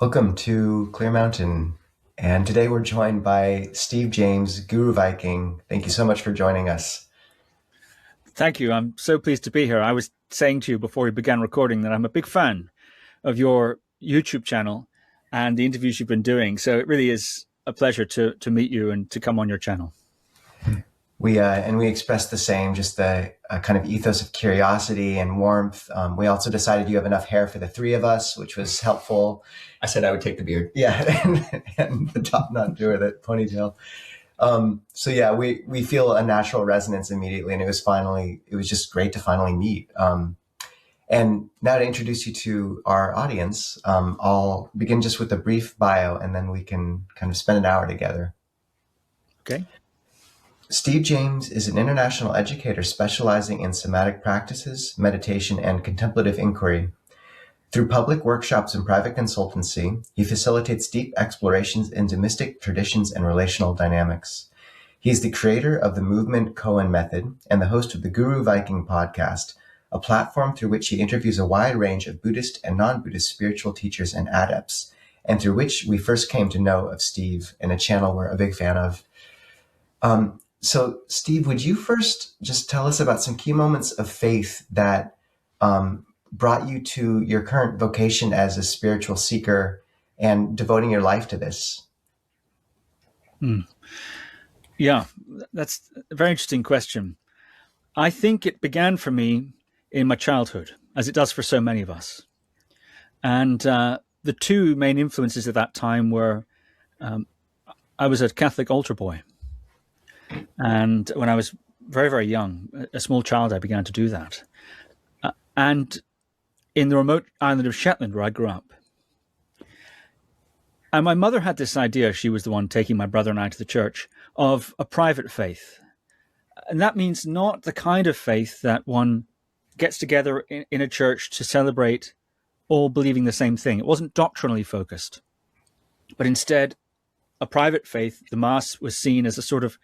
Welcome to Clear Mountain. And today we're joined by Steve James, Guru Viking. Thank you so much for joining us. Thank you. I'm so pleased to be here. I was saying to you before we began recording that I'm a big fan of your YouTube channel and the interviews you've been doing. So it really is a pleasure to meet you and to come on your channel. We expressed the same, just the kind of ethos of curiosity and warmth. We also decided you have enough hair for the three of us, which was helpful. I said I would take the beard. Yeah, and the top knot or the ponytail. So yeah, we feel a natural resonance immediately, and it was just great to finally meet. And now to introduce you to our audience, I'll begin just with a brief bio, and then we can kind of spend an hour together. Okay. Steve James is an international educator specializing in somatic practices, meditation, and contemplative inquiry. Through public workshops and private consultancy, he facilitates deep explorations into mystic traditions and relational dynamics. He is the creator of the movement Koan Method and the host of the Guru Viking podcast, a platform through which he interviews a wide range of Buddhist and non-Buddhist spiritual teachers and adepts, and through which we first came to know of Steve in a channel we're a big fan of. So, Steve, would you first just tell us about some key moments of faith that brought you to your current vocation as a spiritual seeker and devoting your life to this? Yeah, that's a very interesting question. I think it began for me in my childhood, as it does for so many of us. And the two main influences at that time were I was a Catholic altar boy. And when I was very, very young, a small child, I began to do that. And in the remote island of Shetland, where I grew up. And my mother had this idea, she was the one taking my brother and I to the church, of a private faith. And that means not the kind of faith that one gets together in a church to celebrate all believing the same thing. It wasn't doctrinally focused, but instead a private faith. The Mass was seen as a sort of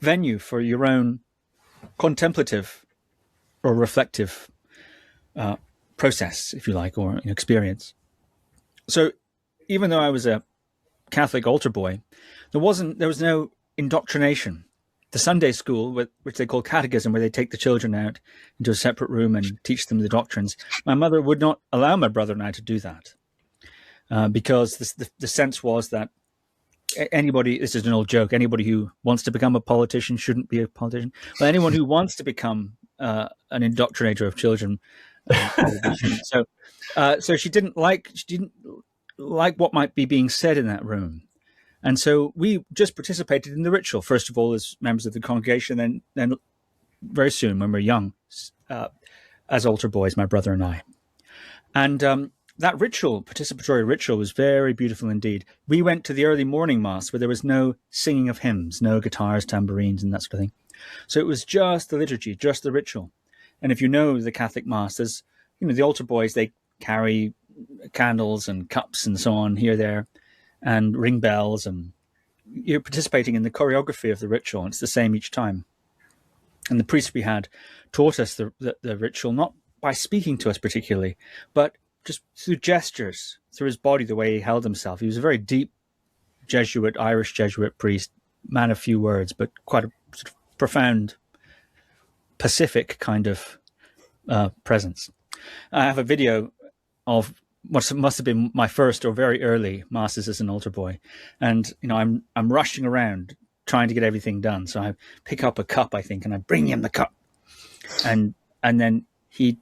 venue for your own contemplative or reflective process, if you like, or experience. So even though I was a Catholic altar boy, there was no indoctrination. The Sunday school, which they call catechism, where they take the children out into a separate room and teach them the doctrines, my mother would not allow my brother and I to do that because the sense was that anybody, this is an old joke, anybody who wants to become a politician shouldn't be a politician. Well, anyone who wants to become an indoctrinator of children. So she didn't like what might be being said in that room. And so we just participated in the ritual, first of all, as members of the congregation, then very soon when we were young, as altar boys, my brother and I. And that ritual, participatory ritual, was very beautiful indeed. We went to the early morning Mass where there was no singing of hymns, no guitars, tambourines, and that sort of thing. So it was just the liturgy, just the ritual. And if you know the Catholic Mass, there's, the altar boys, they carry candles and cups and so on here, there, and ring bells, and you're participating in the choreography of the ritual. And it's the same each time. And the priest we had taught us the ritual, not by speaking to us particularly, but just through gestures, through his body, the way he held himself. He was a very deep Irish Jesuit priest, man of few words, but quite a sort of profound, pacific kind of presence. I have a video of what must have been my first or very early masses as an altar boy, and I'm rushing around trying to get everything done. So I pick up a cup, I think, and I bring him the cup, and then he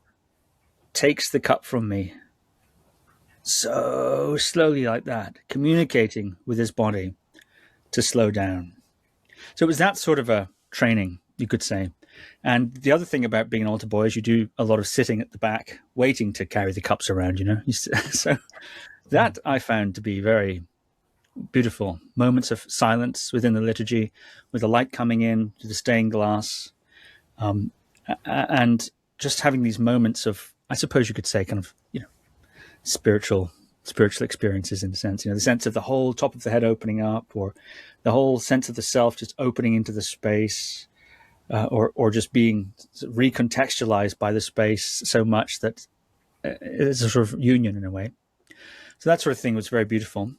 takes the cup from me so slowly like that, communicating with his body to slow down. So it was that sort of a training, you could say. And the other thing about being an altar boy is you do a lot of sitting at the back, waiting to carry the cups around, So that I found to be very beautiful. Moments of silence within the liturgy, with the light coming in to the stained glass, and just having these moments of, I suppose you could say, kind of, spiritual experiences in a sense, the sense of the whole top of the head opening up, or the whole sense of the self just opening into the space, or just being recontextualized by the space so much that it's a sort of union in a way. So that sort of thing was very beautiful.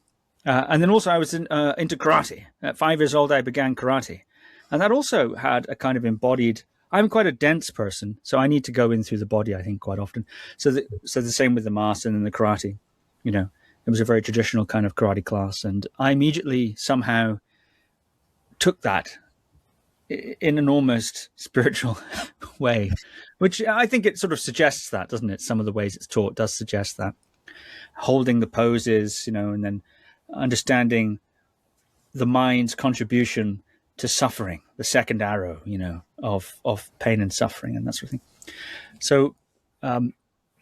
And then also I was into karate. At 5 years old, I began karate. And that also had a kind of embodied, I'm quite a dense person, so I need to go in through the body, I think, quite often. So the same with the master and then the karate. It was a very traditional kind of karate class. And I immediately somehow took that in an almost spiritual way, which I think it sort of suggests that, doesn't it? Some of the ways it's taught does suggest that. Holding the poses, and then understanding the mind's contribution to suffering, the second arrow, of pain and suffering and that sort of thing. So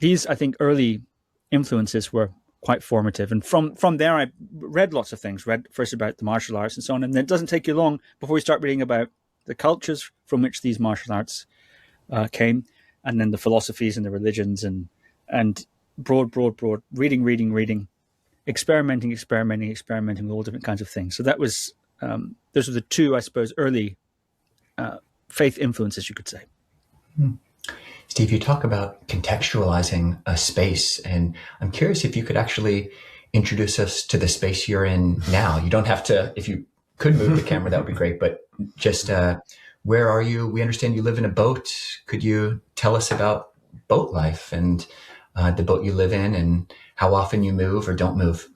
these, I think, early influences were quite formative. And from there, I read lots of things, read first about the martial arts and so on. And then it doesn't take you long before you start reading about the cultures from which these martial arts came, and then the philosophies and the religions and broad, reading, experimenting with all different kinds of things. So that was, those were the two, I suppose, early faith influences, you could say. Steve, you talk about contextualizing a space, and I'm curious if you could actually introduce us to the space you're in now. You don't have to, if you could move the camera, that would be great, but just where are you? We understand you live in a boat. Could you tell us about boat life and the boat you live in and how often you move or don't move?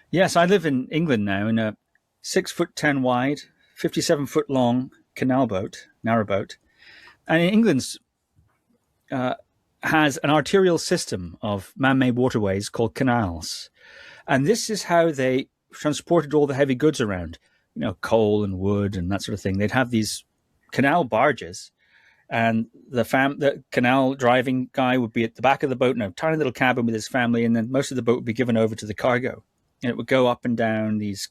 Yes, I live in England now in a 6'10" wide, 57-foot long narrowboat. And in England's has an arterial system of man-made waterways called canals. And this is how they transported all the heavy goods around, coal and wood and that sort of thing. They'd have these canal barges, and the canal driving guy would be at the back of the boat in a tiny little cabin with his family, and then most of the boat would be given over to the cargo. And it would go up and down this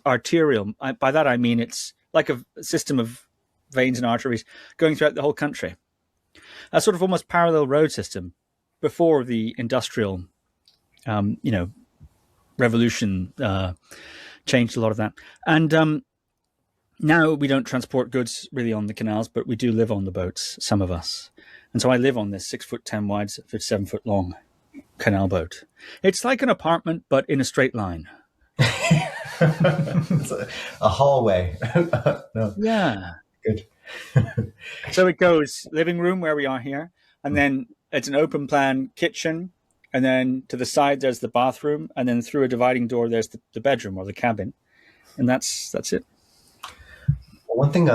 arterial. By that I mean it's like a system of veins and arteries going throughout the whole country. A sort of almost parallel road system before the industrial, revolution changed a lot of that. And now we don't transport goods really on the canals, but we do live on the boats, some of us. And so I live on this 6'10" wide, 57-foot long canal boat. It's like an apartment, but in a straight line. It's a hallway. No. Yeah. Good. So it goes living room where we are here, and then it's an open plan kitchen, and then to the side there's the bathroom, and then through a dividing door there's the bedroom or the cabin, and that's it. One thing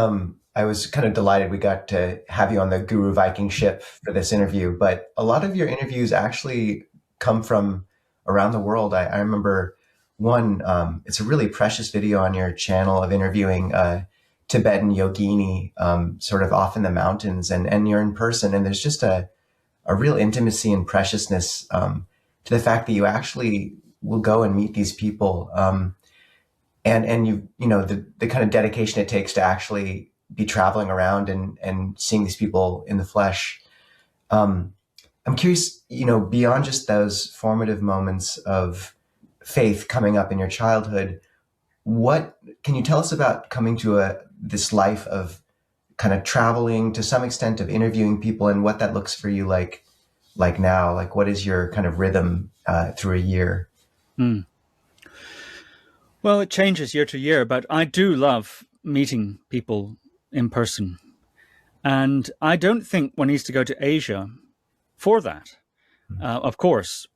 I was kind of delighted we got to have you on the Guru Viking ship for this interview, but a lot of your interviews actually come from around the world. I remember one, it's a really precious video on your channel of interviewing Tibetan yogini, sort of off in the mountains, and you're in person, and there's just a real intimacy and preciousness to the fact that you actually will go and meet these people, and the kind of dedication it takes to actually be traveling around and seeing these people in the flesh. I'm curious, beyond just those formative moments of faith coming up in your childhood, what can you tell us about coming to this life of kind of traveling, to some extent of interviewing people, and what that looks for you like now? Like, what is your kind of rhythm through a year? Well, it changes year to year, but I do love meeting people in person. And I don't think one needs to go to Asia for that. Of course,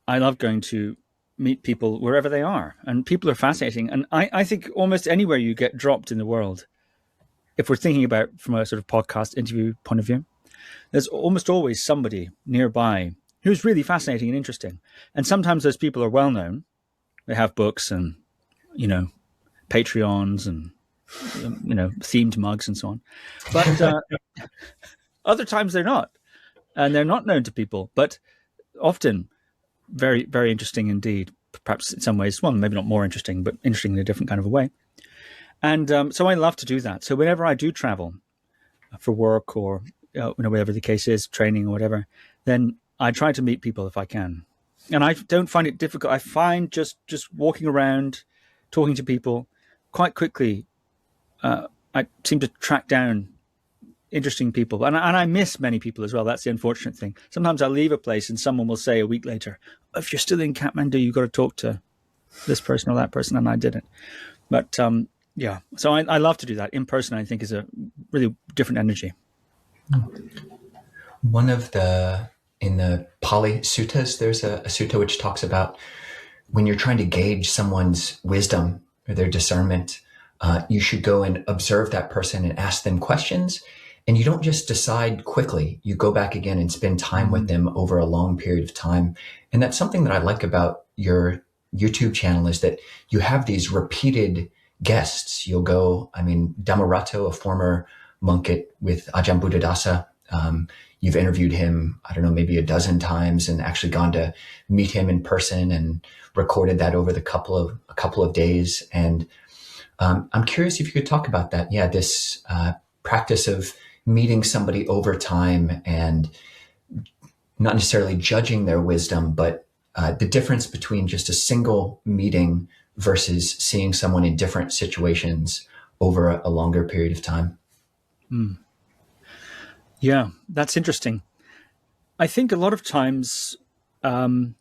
I love going to meet people wherever they are, and people are fascinating. And I think almost anywhere you get dropped in the world, if we're thinking about from a sort of podcast interview point of view, there's almost always somebody nearby who's really fascinating and interesting. And sometimes those people are well known. They have books and, Patreons and, themed mugs and so on. But other times they're not. And they're not known to people, but often very, very interesting indeed. Perhaps in some ways, well, maybe not more interesting, but interesting in a different kind of a way. And so I love to do that. So whenever I do travel for work or whatever the case is, training or whatever, then I try to meet people if I can. And I don't find it difficult. I find just walking around, talking to people, quite quickly, I seem to track down interesting people. And I miss many people as well. That's the unfortunate thing. Sometimes I leave a place and someone will say a week later, if you're still in Kathmandu, you've got to talk to this person or that person. And I didn't. But yeah, so I love to do that. In person, I think, is a really different energy. One of in the Pali Suttas, there's a sutta which talks about when you're trying to gauge someone's wisdom or their discernment, you should go and observe that person and ask them questions. And you don't just decide quickly. You go back again and spend time with them over a long period of time. And that's something that I like about your YouTube channel, is that you have these repeated guests. You'll go, Dhammarato, a former monk with Ajahn Buddhadasa, you've interviewed him, I don't know, maybe a dozen times, and actually gone to meet him in person and recorded that over a couple of days. And I'm curious if you could talk about that. Yeah, this practice of meeting somebody over time and not necessarily judging their wisdom, but the difference between just a single meeting versus seeing someone in different situations over a longer period of time. Yeah, that's interesting. I think a lot of times the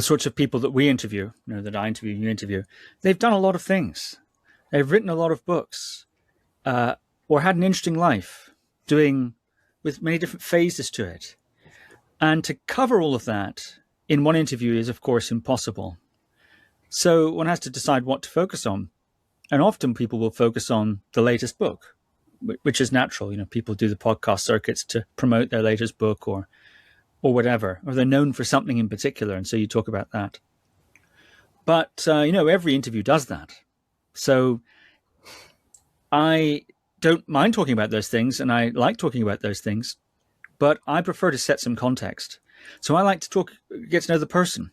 sorts of people that we interview, that I interview, you interview, they've done a lot of things. They've written a lot of books, or had an interesting life, with many different phases to it. And to cover all of that in one interview is, of course, impossible. So one has to decide what to focus on. And often people will focus on the latest book, which is natural. People do the podcast circuits to promote their latest book or whatever, or they're known for something in particular. And so you talk about that. But, every interview does that. So I don't mind talking about those things, and I like talking about those things, but I prefer to set some context. So I like to get to know the person.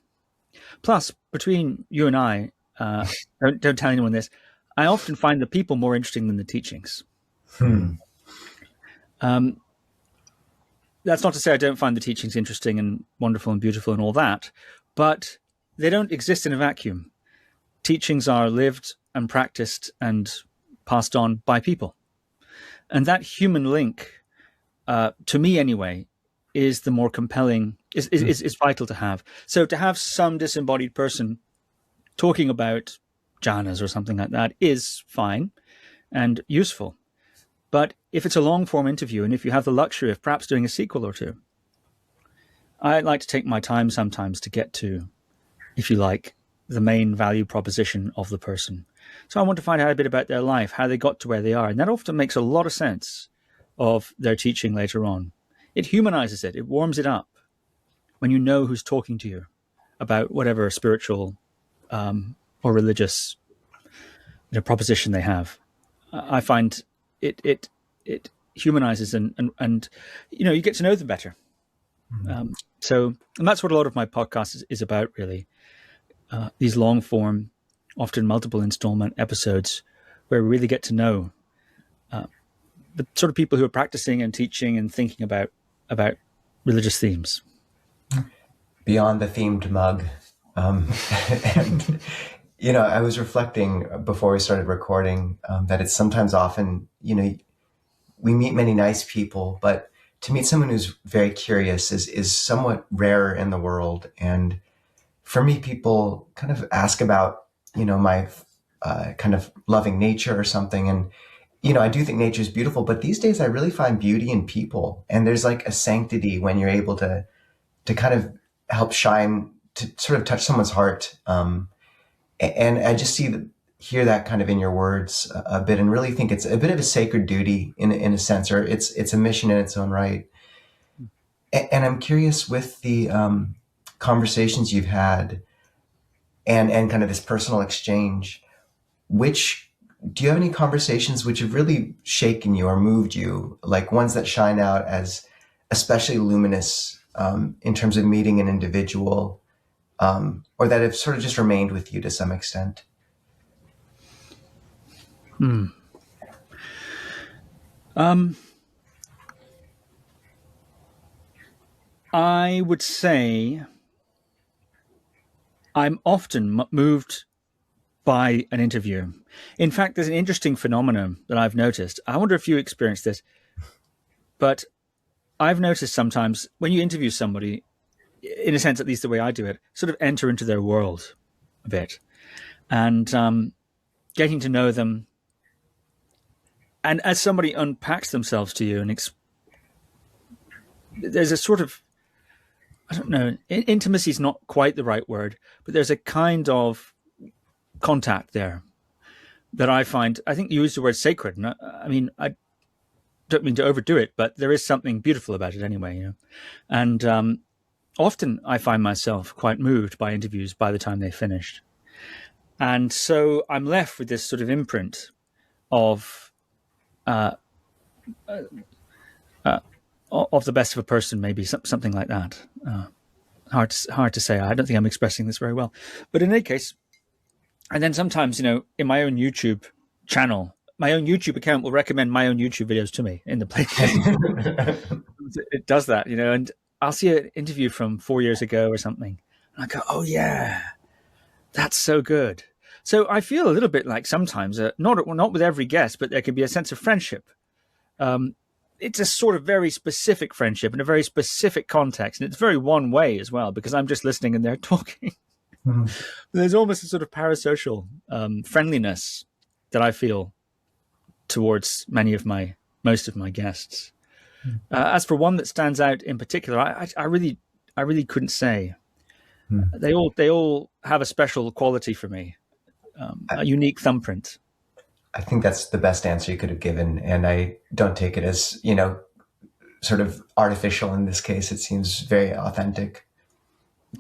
Plus, between you and I, don't tell anyone this, I often find the people more interesting than the teachings. That's not to say I don't find the teachings interesting and wonderful and beautiful and all that, but they don't exist in a vacuum. Teachings are lived and practiced and passed on by people. And that human link, to me anyway, is the more compelling, is vital to have. So to have some disembodied person talking about jhanas or something like that is fine and useful. But if it's a long form interview, and if you have the luxury of perhaps doing a sequel or two, I like to take my time sometimes to get to, if you like, the main value proposition of the person. So I want to find out a bit about their life, how they got to where they are. And that often makes a lot of sense of their teaching later on. It humanizes it. It warms it up when you know who's talking to you about whatever spiritual or religious proposition they have. I find it humanizes and you get to know them better. So that's what a lot of my podcast is about, really. These long form, often multiple installment episodes where we really get to know the sort of people who are practicing and teaching and thinking about religious themes. Beyond the themed mug. And, I was reflecting before we started recording that it's sometimes often, we meet many nice people, but to meet someone who's very curious is somewhat rare in the world. And for me, people kind of ask about, my kind of loving nature or something. And, I do think nature is beautiful, but these days I really find beauty in people. And there's like a sanctity when you're able to kind of help shine, to sort of touch someone's heart. And I just hear that kind of in your words a bit, and really think it's a bit of a sacred duty in a sense, or it's a mission in its own right. And I'm curious, with the conversations you've had and kind of this personal exchange, do you have any conversations which have really shaken you or moved you, like ones that shine out as especially luminous in terms of meeting an individual, or that have sort of just remained with you to some extent? I would say I'm often moved by an interview. In fact, there's an interesting phenomenon that I've noticed. I wonder if you experienced this, but I've noticed sometimes when you interview somebody, in a sense, at least the way I do it, sort of enter into their world a bit, and getting to know them. And as somebody unpacks themselves to you, and there's a sort of, I don't know, intimacy is not quite the right word, but there's a kind of contact there that I find, I think you used the word sacred. And I mean, I don't mean to overdo it, but there is something beautiful about it anyway, you know. And often I find myself quite moved by interviews by the time they're finished. And so I'm left with this sort of imprint of the best of a person, maybe something like that. Hard to say. I don't think I'm expressing this very well, but in any case, and then sometimes, you know, in my own YouTube channel, my own YouTube account will recommend my own YouTube videos to me in the playlist. It does that, you know, and I'll see an interview from 4 years ago or something, and I go, "Oh yeah, that's so good." So I feel a little bit like sometimes, not with every guest, but there can be a sense of friendship. It's a sort of very specific friendship in a very specific context. And it's very one way as well, because I'm just listening and they're talking. Mm-hmm. There's almost a sort of parasocial friendliness that I feel towards most of my guests. Mm-hmm. As for one that stands out in particular, I really couldn't say. Mm-hmm. They all have a special quality for me, a unique thumbprint. I think that's the best answer you could have given. And I don't take it as, you know, sort of artificial in this case. It seems very authentic.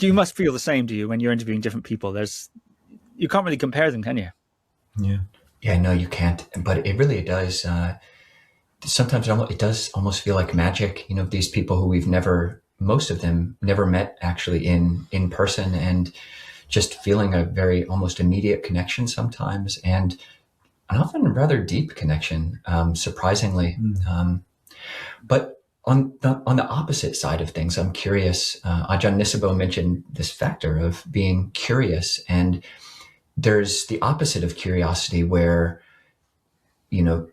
You must feel the same, do you, when you're interviewing different people? You can't really compare them, can you? Yeah. Yeah, no, you can't. But it really does. Sometimes it does almost feel like magic. You know, these people who most of them never met actually in person, and just feeling a very almost immediate connection sometimes. And an often rather deep connection, surprisingly. But on the opposite side of things, I'm curious. Ajahn Nisabo mentioned this factor of being curious, and there's the opposite of curiosity, where, you know,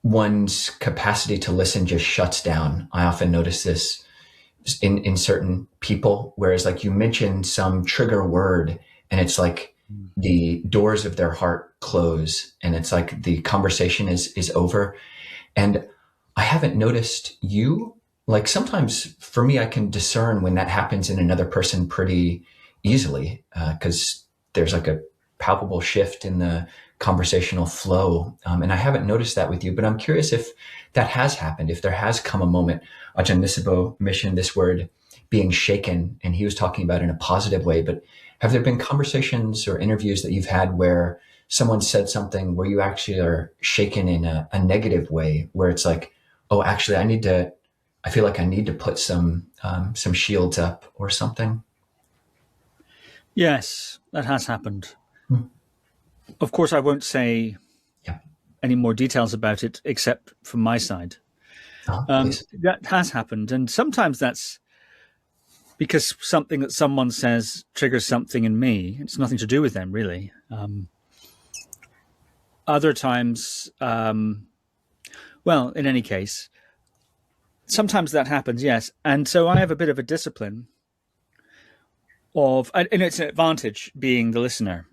one's capacity to listen just shuts down. I often notice this in certain people, whereas like you mention some trigger word, and it's like the doors of their heart close, and it's like the conversation is over. And I haven't noticed you, like sometimes for me, I can discern when that happens in another person pretty easily, because there's like a palpable shift in the conversational flow. And I haven't noticed that with you, but I'm curious if that has happened, if there has come a moment. Ajahn Nisabo mentioned this word being shaken, and he was talking about it in a positive way, but have there been conversations or interviews that you've had where someone said something where you actually are shaken in a negative way, where it's like, oh, actually, I feel like I need to put some shields up or something? Yes, that has happened. Of course, I won't say any more details about it, except from my side. That has happened. And sometimes that's because something that someone says triggers something in me. It's nothing to do with them, really. Other times, well, in any case, sometimes that happens, yes. And so I have a bit of a discipline and it's an advantage being the listener,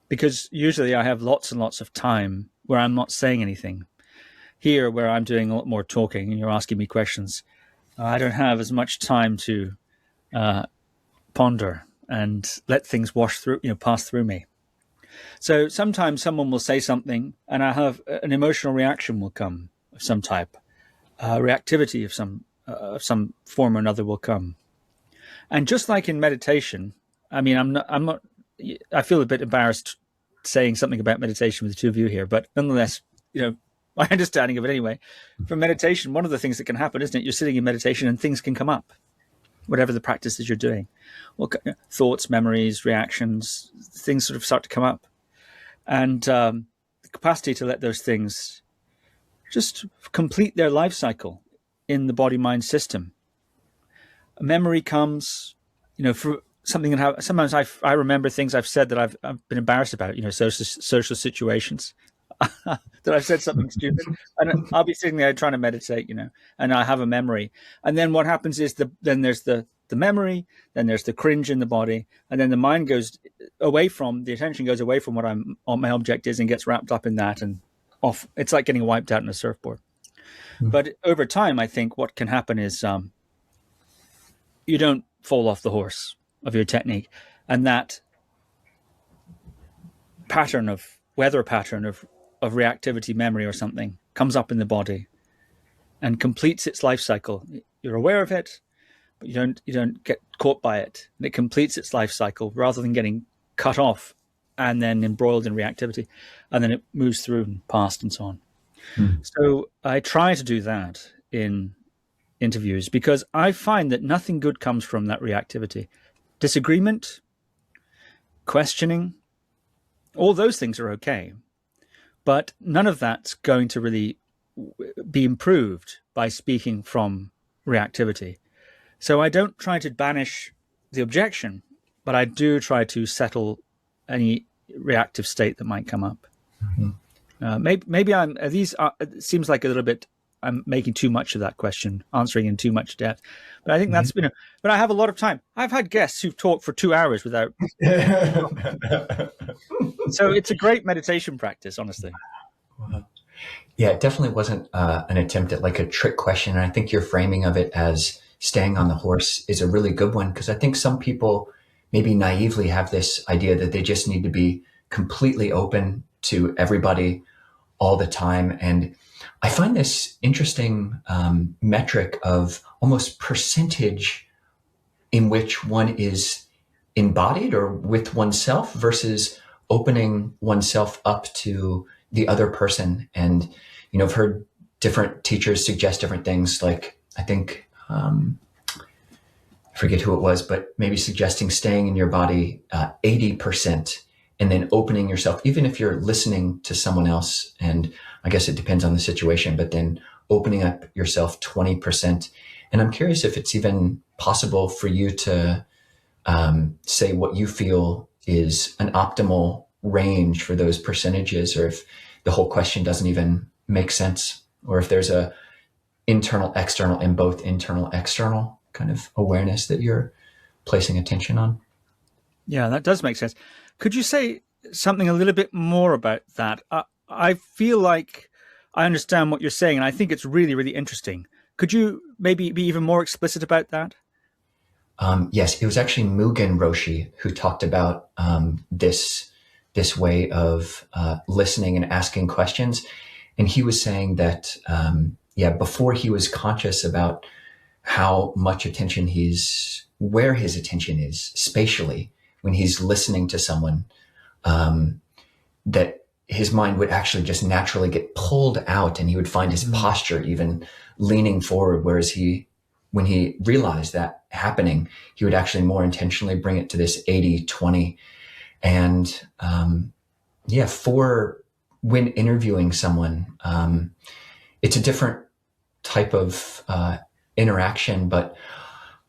because usually I have lots and lots of time where I'm not saying anything. Here, where I'm doing a lot more talking and you're asking me questions, I don't have as much time to ponder and let things pass through me. So sometimes someone will say something and I have an emotional reaction will come of some type, reactivity of some form or another will come. And just like in meditation, I mean, I feel a bit embarrassed saying something about meditation with the two of you here, but nonetheless, you know, my understanding of it anyway, from meditation, one of the things that can happen, isn't it? You're sitting in meditation and things can come up, whatever the practice that you're doing. Well, thoughts, memories, reactions, things sort of start to come up. And the capacity to let those things just complete their life cycle in the body-mind system. A memory comes, you know, something that sometimes I remember things I've said that I've been embarrassed about, social situations that I've said something stupid, and I'll be sitting there trying to meditate, and I have a memory, and then what happens is then there's the memory, then there's the cringe in the body, and then the mind goes away from the attention goes away from what my object is and gets wrapped up in that and off. It's like getting wiped out in a surfboard. But over time, I think what can happen is you don't fall off the horse of your technique, and that weather pattern of reactivity memory or something comes up in the body and completes its life cycle. You're aware of it, but you don't get caught by it, and it completes its life cycle rather than getting cut off and then embroiled in reactivity, and then it moves through and past and so on. So I try to do that in interviews because I find that nothing good comes from that reactivity. Disagreement, questioning, all those things are okay, but none of that's going to really be improved by speaking from reactivity. So I don't try to banish the objection, but I do try to settle any reactive state that might come up. Maybe it seems like a little bit I'm making too much of that question, answering in too much depth. But I think that's but I have a lot of time. I've had guests who've talked for 2 hours without. So it's a great meditation practice, honestly. Wow. Yeah, it definitely wasn't an attempt at like a trick question. And I think your framing of it as staying on the horse is a really good one, because I think some people maybe naively have this idea that they just need to be completely open to everybody all the time. And I find this interesting metric of almost percentage in which one is embodied or with oneself versus opening oneself up to the other person. And, I've heard different teachers suggest different things, like I think, I forget who it was, but maybe suggesting staying in your body 80% and then opening yourself, even if you're listening to someone else. And I guess it depends on the situation, but then opening up yourself 20%. And I'm curious if it's even possible for you to say what you feel is an optimal range for those percentages, or if the whole question doesn't even make sense, or if there's a internal, external, and both internal, external kind of awareness that you're placing attention on. Yeah, that does make sense. Could you say something a little bit more about that? I feel like I understand what you're saying, and I think it's really, really interesting. Could you maybe be even more explicit about that? Yes, it was actually Mugen Roshi who talked about this way of listening and asking questions. And he was saying that, before he was conscious about how much attention where his attention is spatially when he's listening to someone, that his mind would actually just naturally get pulled out, and he would find his posture even leaning forward. Whereas when he realized that happening, he would actually more intentionally bring it to this 80-20. And for when interviewing someone, it's a different type of interaction, but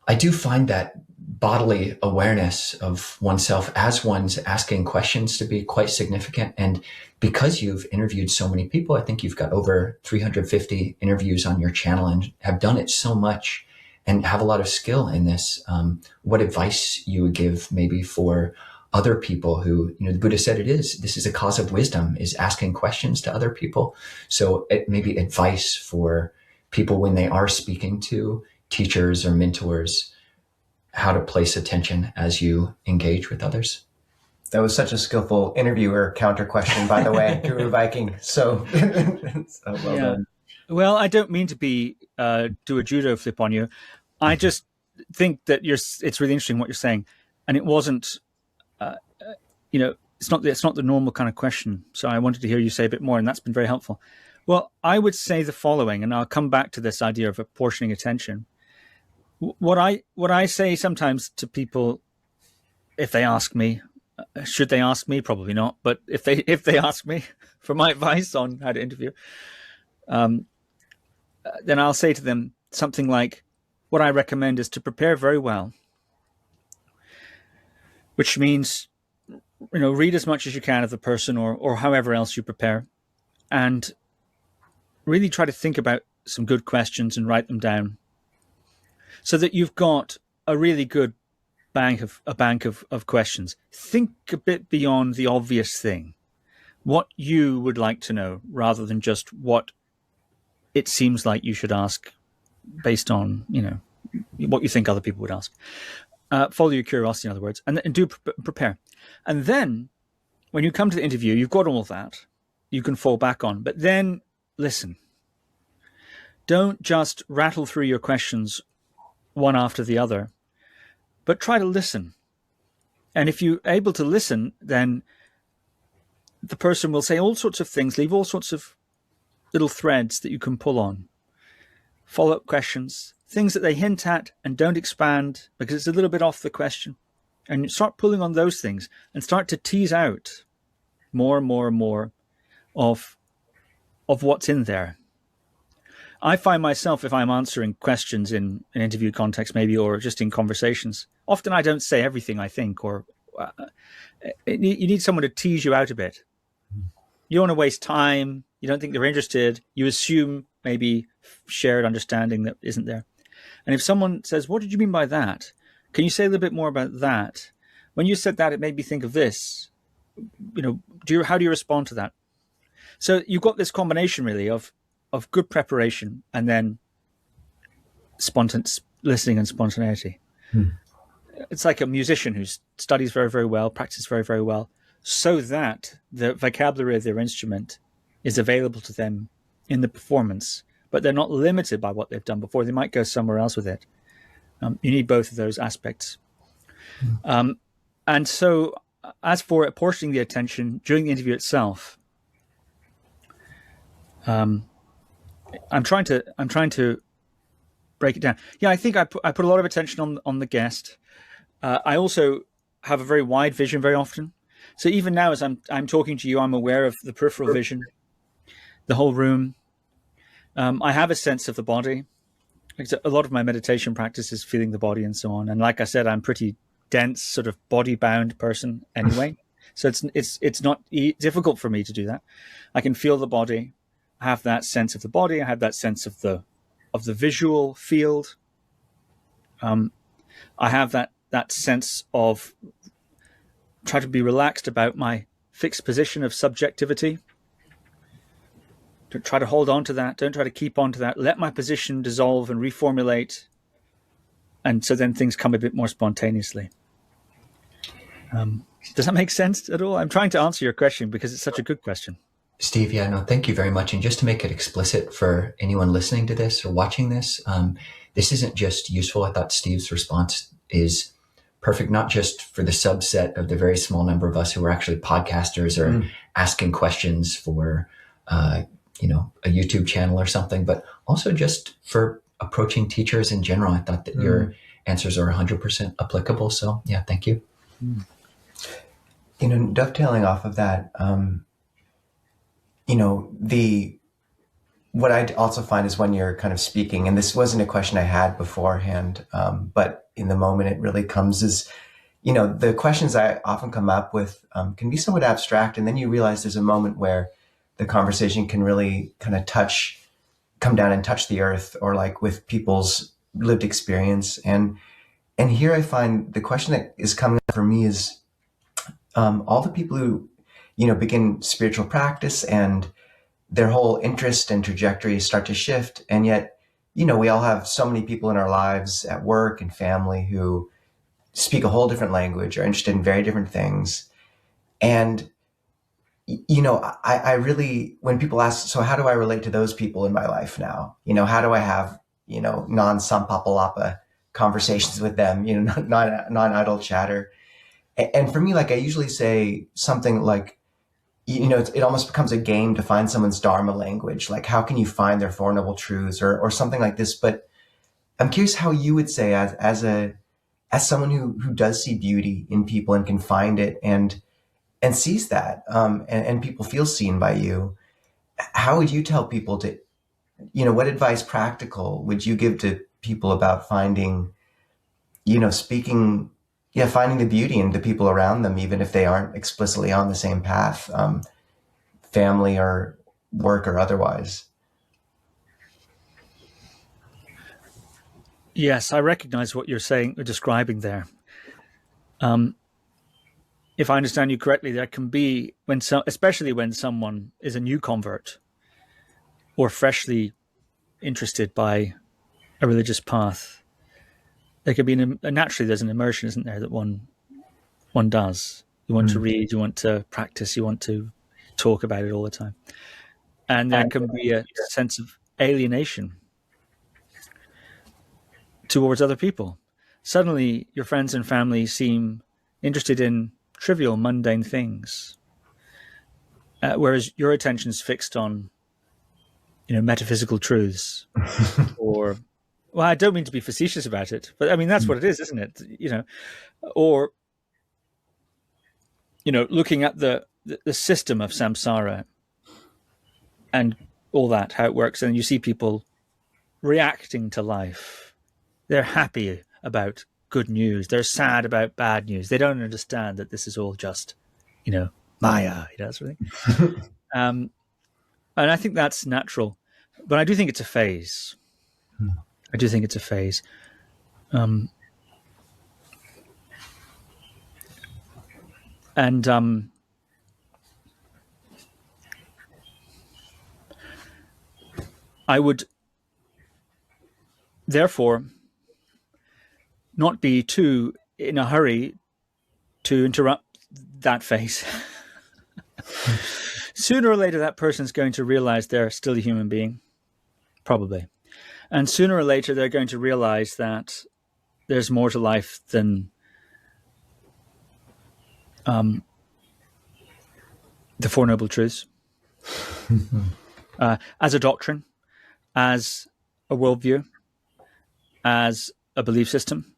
I do find that bodily awareness of oneself as one's asking questions to be quite significant. And because you've interviewed so many people, I think you've got over 350 interviews on your channel and have done it so much and have a lot of skill in this. What advice you would give maybe for other people who, the Buddha said this is a cause of wisdom, is asking questions to other people. So maybe advice for people when they are speaking to teachers or mentors, how to place attention as you engage with others. That was such a skillful interviewer counter question, by the way, Guru Viking. So well done. Well, I don't mean to do a judo flip on you. I just think that it's really interesting what you're saying, and it wasn't, it's not the normal kind of question. So I wanted to hear you say a bit more, and that's been very helpful. Well, I would say the following, and I'll come back to this idea of apportioning attention. What I say sometimes to people, if they ask me, should they ask me? Probably not. But if they ask me for my advice on how to interview, then I'll say to them something like, what I recommend is to prepare very well which means, read as much as you can of the person or however else you prepare, and really try to think about some good questions and write them down so that you've got a really good bank of questions. Think a bit beyond the obvious thing, what you would like to know, rather than just what it seems like you should ask based on, what you think other people would ask. Follow your curiosity, in other words, and do prepare. And then when you come to the interview, you've got all of that you can fall back on, but then listen. Don't just rattle through your questions one after the other, but try to listen. And if you're able to listen, then the person will say all sorts of things, leave all sorts of little threads that you can pull on. Follow-up questions, things that they hint at and don't expand because it's a little bit off the question. And you start pulling on those things and start to tease out more and more and more of what's in there. I find myself, if I'm answering questions in an interview context maybe, or just in conversations, often I don't say everything I think, or you need someone to tease you out a bit. You don't want to waste time. You don't think they're interested. You assume maybe shared understanding that isn't there. And if someone says, what did you mean by that? Can you say a little bit more about that? When you said that, it made me think of this. How do you respond to that? So you've got this combination really of good preparation and then listening and spontaneity. It's like a musician who studies very, very well, practices very, very well, so that the vocabulary of their instrument is available to them in the performance, but they're not limited by what they've done before. They might go somewhere else with it. You need both of those aspects. And so as for apportioning the attention during the interview itself, I'm trying to break it down. Yeah, I think I put a lot of attention on the guest. I also have a very wide vision very often. So even now, as I'm talking to you, I'm aware of the peripheral vision, the whole room. I have a sense of the body. A lot of my meditation practice is feeling the body and so on. And like I said, I'm pretty dense, sort of body-bound person anyway. So it's not difficult for me to do that. I can feel the body. I have that sense of the body. I have that sense of the visual field. I have that sense of try to be relaxed about my fixed position of subjectivity. Don't try to hold on to that. Don't try to keep on to that. Let my position dissolve and reformulate. And so then things come a bit more spontaneously. Does that make sense at all? I'm trying to answer your question because it's such a good question. Steve, thank you very much. And just to make it explicit for anyone listening to this or watching this, this isn't just useful. I thought Steve's response is perfect, not just for the subset of the very small number of us who are actually podcasters or asking questions for, a YouTube channel or something, but also just for approaching teachers in general. I thought that your answers are 100% applicable. So yeah, thank you. Dovetailing off of that, what I also find is when you're kind of speaking, and this wasn't a question I had beforehand, but in the moment it really comes is, the questions I often come up with can be somewhat abstract. And then you realize there's a moment where the conversation can really kind of come down and touch the earth, or like with people's lived experience. And here I find the question that is coming up for me is all the people who, begin spiritual practice and their whole interest and trajectory start to shift. And yet, we all have so many people in our lives at work and family who speak a whole different language, are interested in very different things. And, I really, when people ask, so how do I relate to those people in my life now? How do I have, non-sampapalapa conversations with them, non-idle chatter? And for me, like, I usually say something like, it almost becomes a game to find someone's Dharma language. Like, how can you find their Four Noble Truths or something like this? But I'm curious how you would say, as someone who does see beauty in people and can find it and sees that, and people feel seen by you, how would you tell people to, what advice practical would you give to people about finding, speaking, yeah, finding the beauty in the people around them, even if they aren't explicitly on the same path, family or work or otherwise. Yes, I recognize what you're saying, or describing there. If I understand you correctly, there can be especially when someone is a new convert or freshly interested by a religious path, there could be naturally there's an immersion, isn't there, that one does. You want to read, you want to practice, you want to talk about it all the time, and there can be a sense of alienation towards other people. Suddenly, your friends and family seem interested in trivial, mundane things, whereas your attention is fixed on, metaphysical truths. Or, well, I don't mean to be facetious about it, but I mean that's what it is, isn't it? Or looking at the system of samsara and all that, how it works, and you see people reacting to life. They're happy about good news. They're sad about bad news. They don't understand that this is all just, Maya, sort of thing. And I think that's natural, but I do think it's a phase. I do think it's a phase. I would therefore not be too in a hurry to interrupt that phase. Sooner or later, that person's going to realize they're still a human being, probably. And sooner or later, they're going to realize that there's more to life than the Four Noble Truths. As a doctrine, as a worldview, as a belief system.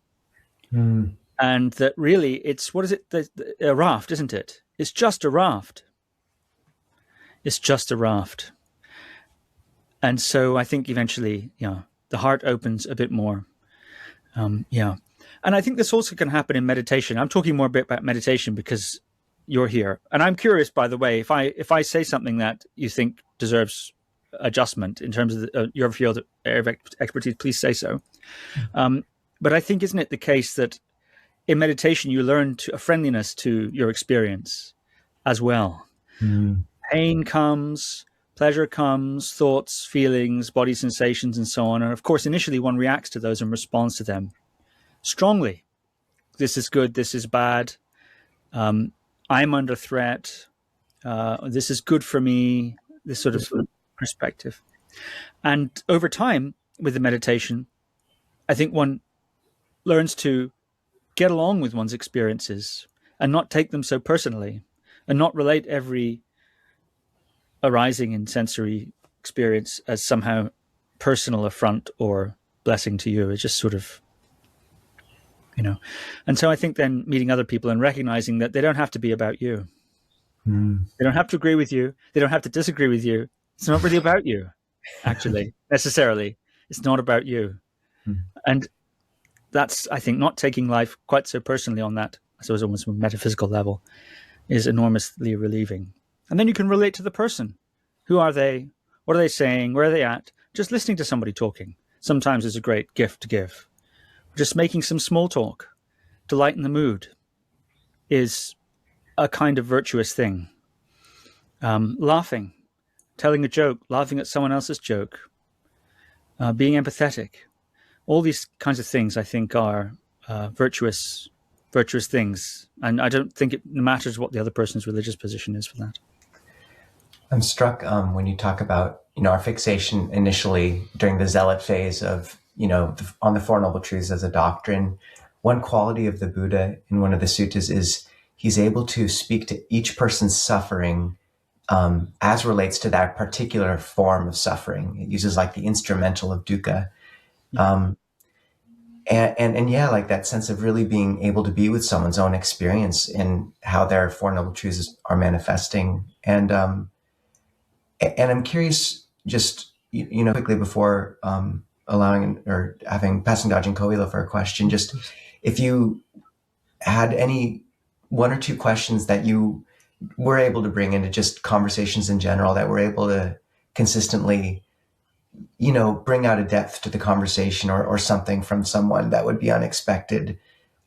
And that really it's, what is it? A raft, isn't it? It's just a raft. It's just a raft. And so I think eventually, the heart opens a bit more. And I think this also can happen in meditation. I'm talking more a bit about meditation because you're here. And I'm curious, by the way, if I say something that you think deserves adjustment in terms of your field of expertise, please say so. But I think, isn't it the case that in meditation you learn a friendliness to your experience as well? Pain comes, pleasure comes, thoughts, feelings, body sensations, and so on. And of course, initially one reacts to those and responds to them strongly. This is good, this is bad. I'm under threat. This is good for me, this sort of perspective. And over time, with the meditation, I think one learns to get along with one's experiences and not take them so personally, and not relate every arising in sensory experience as somehow personal affront or blessing to you. It's just sort of, And so I think then meeting other people and recognizing that they don't have to be about you. They don't have to agree with you. They don't have to disagree with you. It's not really about you, actually, necessarily. It's not about you. And that's, I think, not taking life quite so personally on that, I suppose, almost a metaphysical level, is enormously relieving. And then you can relate to the person. Who are they? What are they saying? Where are they at? Just listening to somebody talking sometimes is a great gift to give. Just making some small talk to lighten the mood is a kind of virtuous thing. Laughing, telling a joke, laughing at someone else's joke, being empathetic. All these kinds of things, I think, are virtuous things. And I don't think it matters what the other person's religious position is for that. I'm struck when you talk about, our fixation initially during the zealot phase of, on the Four Noble Truths as a doctrine. One quality of the Buddha in one of the suttas is he's able to speak to each person's suffering as relates to that particular form of suffering. It uses like the instrumental of dukkha. And yeah, like that sense of really being able to be with someone's own experience and how their Four Noble Truths are manifesting. And I'm curious, just, quickly before allowing or having passing Dajin Koilo for a question, just if you had any one or two questions that you were able to bring into just conversations in general that were able to consistently, bring out a depth to the conversation, or something from someone that would be unexpected.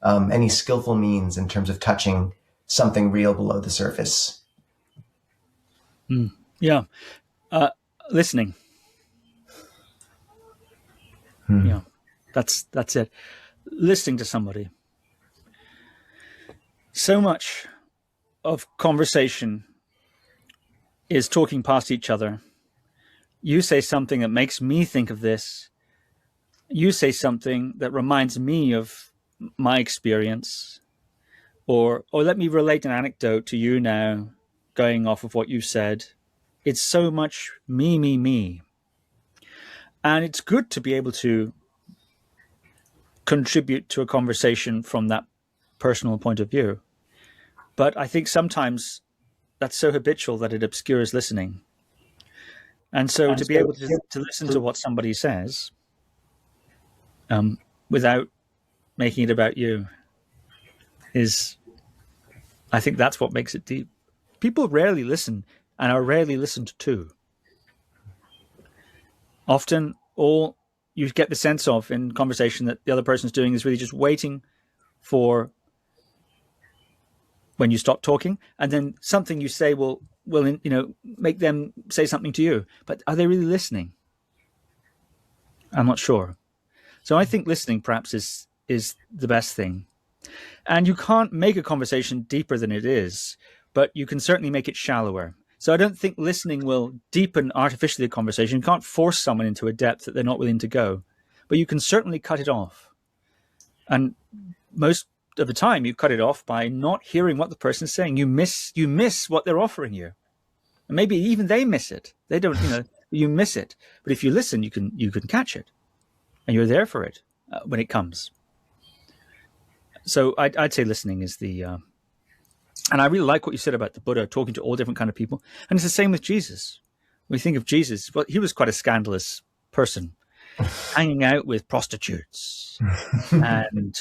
Any skillful means in terms of touching something real below the surface. Yeah. Listening. Yeah. That's it. Listening to somebody. So much of conversation is talking past each other. You say something that makes me think of this. You say something that reminds me of my experience. Or let me relate an anecdote to you now, going off of what you said. It's so much me, me, me. And it's good to be able to contribute to a conversation from that personal point of view. But I think sometimes that's so habitual that it obscures listening. And so to be able to listen to what somebody says without making it about you is, I think that's what makes it deep. People rarely listen and are rarely listened to. Often all you get the sense of in conversation that the other person's doing is really just waiting for when you stop talking, and then something you say will make them say something to you. But are they really listening? I'm not sure. So I think listening perhaps is the best thing. And you can't make a conversation deeper than it is, but you can certainly make it shallower. So I don't think listening will deepen artificially a conversation. You can't force someone into a depth that they're not willing to go, but you can certainly cut it off. And most of the time you cut it off by not hearing what the person's saying. You miss what they're offering you. And maybe even they miss it. They don't, you miss it. But if you listen, you can catch it. And you're there for it when it comes. So I'd say listening is the... and I really like what you said about the Buddha talking to all different kind of people. And it's the same with Jesus. When we think of Jesus, well, he was quite a scandalous person, hanging out with prostitutes and,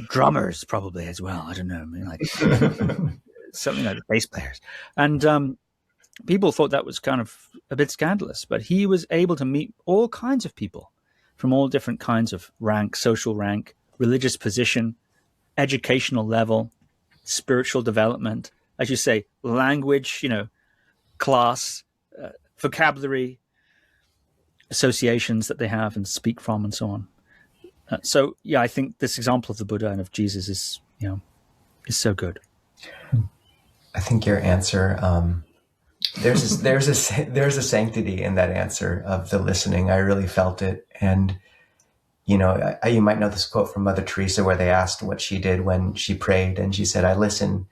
drummers probably as well. I don't know. I mean, like something like the bass players. And people thought that was kind of a bit scandalous, but he was able to meet all kinds of people from all different kinds of rank, social rank, religious position, educational level, spiritual development, as you say, language, class, vocabulary, associations that they have and speak from, and so on. So I think this example of the Buddha and of Jesus is so good. I think your answer, there's a sanctity in that answer of the listening. I really felt it. And you might know this quote from Mother Teresa, where they asked what she did when she prayed, and she said, "I listen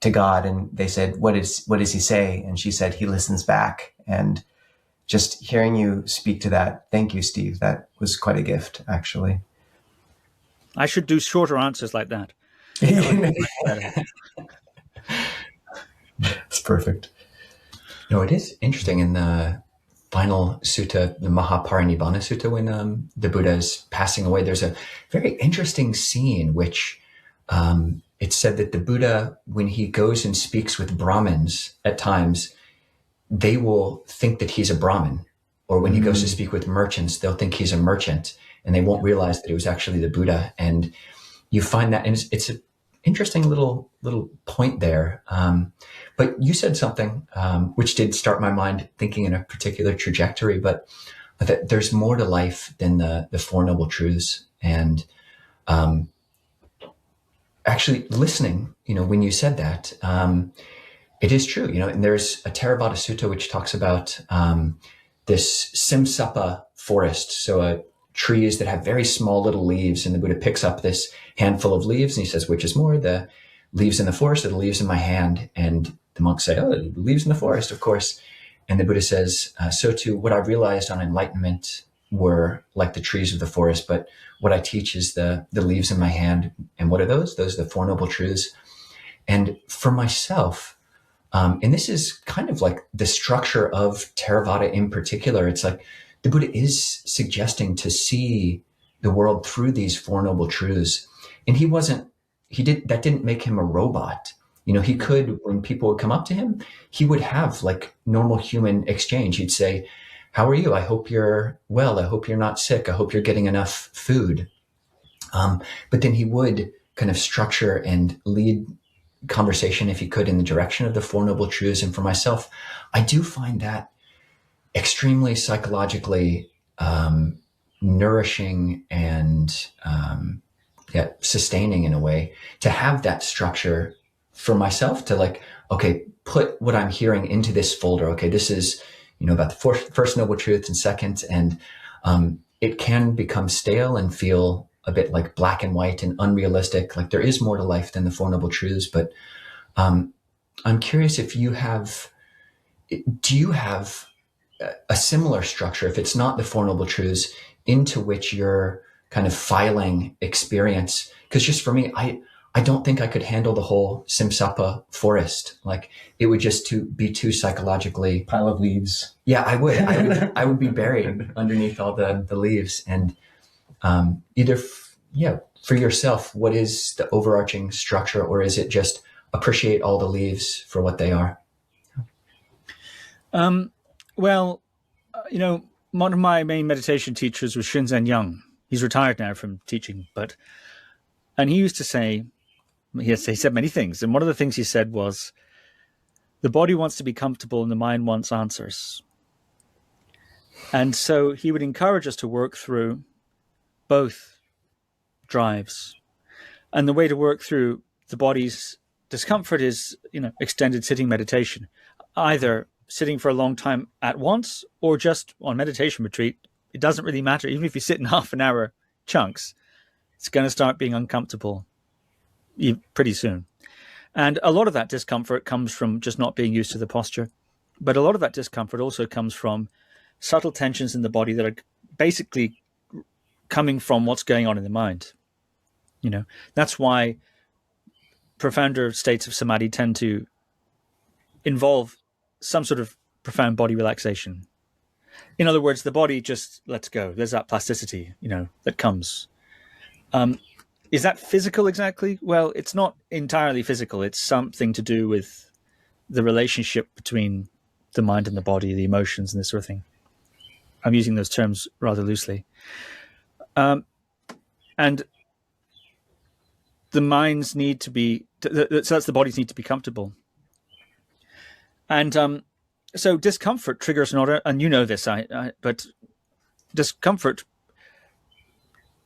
to God." And they said, what does he say? And she said, "He listens back." And just hearing you speak to that, thank you, Steve. That was quite a gift, actually. I should do shorter answers like that. It's perfect. It is interesting in the final sutta, the Mahaparinibbana Sutta, when the Buddha is passing away, there's a very interesting scene which it's said that the Buddha, when he goes and speaks with Brahmins, at times they will think that he's a Brahmin, or when he goes to speak with merchants, they'll think he's a merchant, and they won't realize that it was actually the Buddha. And you find that, and it's an interesting little point there. But you said something which did start my mind thinking in a particular trajectory, but that there's more to life than the Four Noble Truths. And actually listening, when you said that, it is true, and there's a Theravada Sutta which talks about this Simsapa forest. So trees that have very small little leaves, and the Buddha picks up this handful of leaves and he says, which is more, the leaves in the forest or the leaves in my hand? And the monks say, oh, the leaves in the forest, of course. And the Buddha says, so too, what I realized on enlightenment were like the trees of the forest, but what I teach is the leaves in my hand. And what are those? Those are the Four Noble Truths. And for myself, and this is kind of like the structure of Theravada in particular, it's like the Buddha is suggesting to see the world through these Four Noble Truths. And he wasn't that didn't make him a robot. He could, when people would come up to him, he would have like normal human exchange. He'd say, "How are you? I hope you're well. I hope you're not sick. I hope you're getting enough food." But then he would kind of structure and lead conversation, if he could, in the direction of the Four Noble Truths. And for myself, I do find that extremely psychologically nourishing and sustaining in a way, to have that structure for myself, to like, okay, put what I'm hearing into this folder. Okay, this is, about the first noble truth and second, and it can become stale and feel a bit like black and white and unrealistic. Like there is more to life than the Four Noble Truths. But I'm curious if do you have a similar structure, if it's not the Four Noble Truths, into which you're kind of filing experience? Because just for me, I don't think I could handle the whole Simsapa forest. Like it would just be too psychologically. Pile of leaves. Yeah, I would. I would be buried underneath all the leaves. And for yourself, what is the overarching structure, or is it just appreciate all the leaves for what they are? Well, one of my main meditation teachers was Shinzen Young. He's retired now from teaching, and he used to say, he said many things. And one of the things he said was, the body wants to be comfortable and the mind wants answers. And so he would encourage us to work through both drives. And the way to work through the body's discomfort is, extended sitting meditation, either sitting for a long time at once or just on meditation retreat. It doesn't really matter. Even if you sit in half an hour chunks, it's going to start being uncomfortable pretty soon. And a lot of that discomfort comes from just not being used to the posture. But a lot of that discomfort also comes from subtle tensions in the body that are basically coming from what's going on in the mind. That's why profounder states of samadhi tend to involve some sort of profound body relaxation. In other words, the body just lets go. There's that plasticity, that comes. Is that physical exactly? Well, it's not entirely physical. It's something to do with the relationship between the mind and the body, the emotions and this sort of thing. I'm using those terms rather loosely. And the minds need to be, so that's the bodies need to be comfortable. And so discomfort triggers and you know this, but discomfort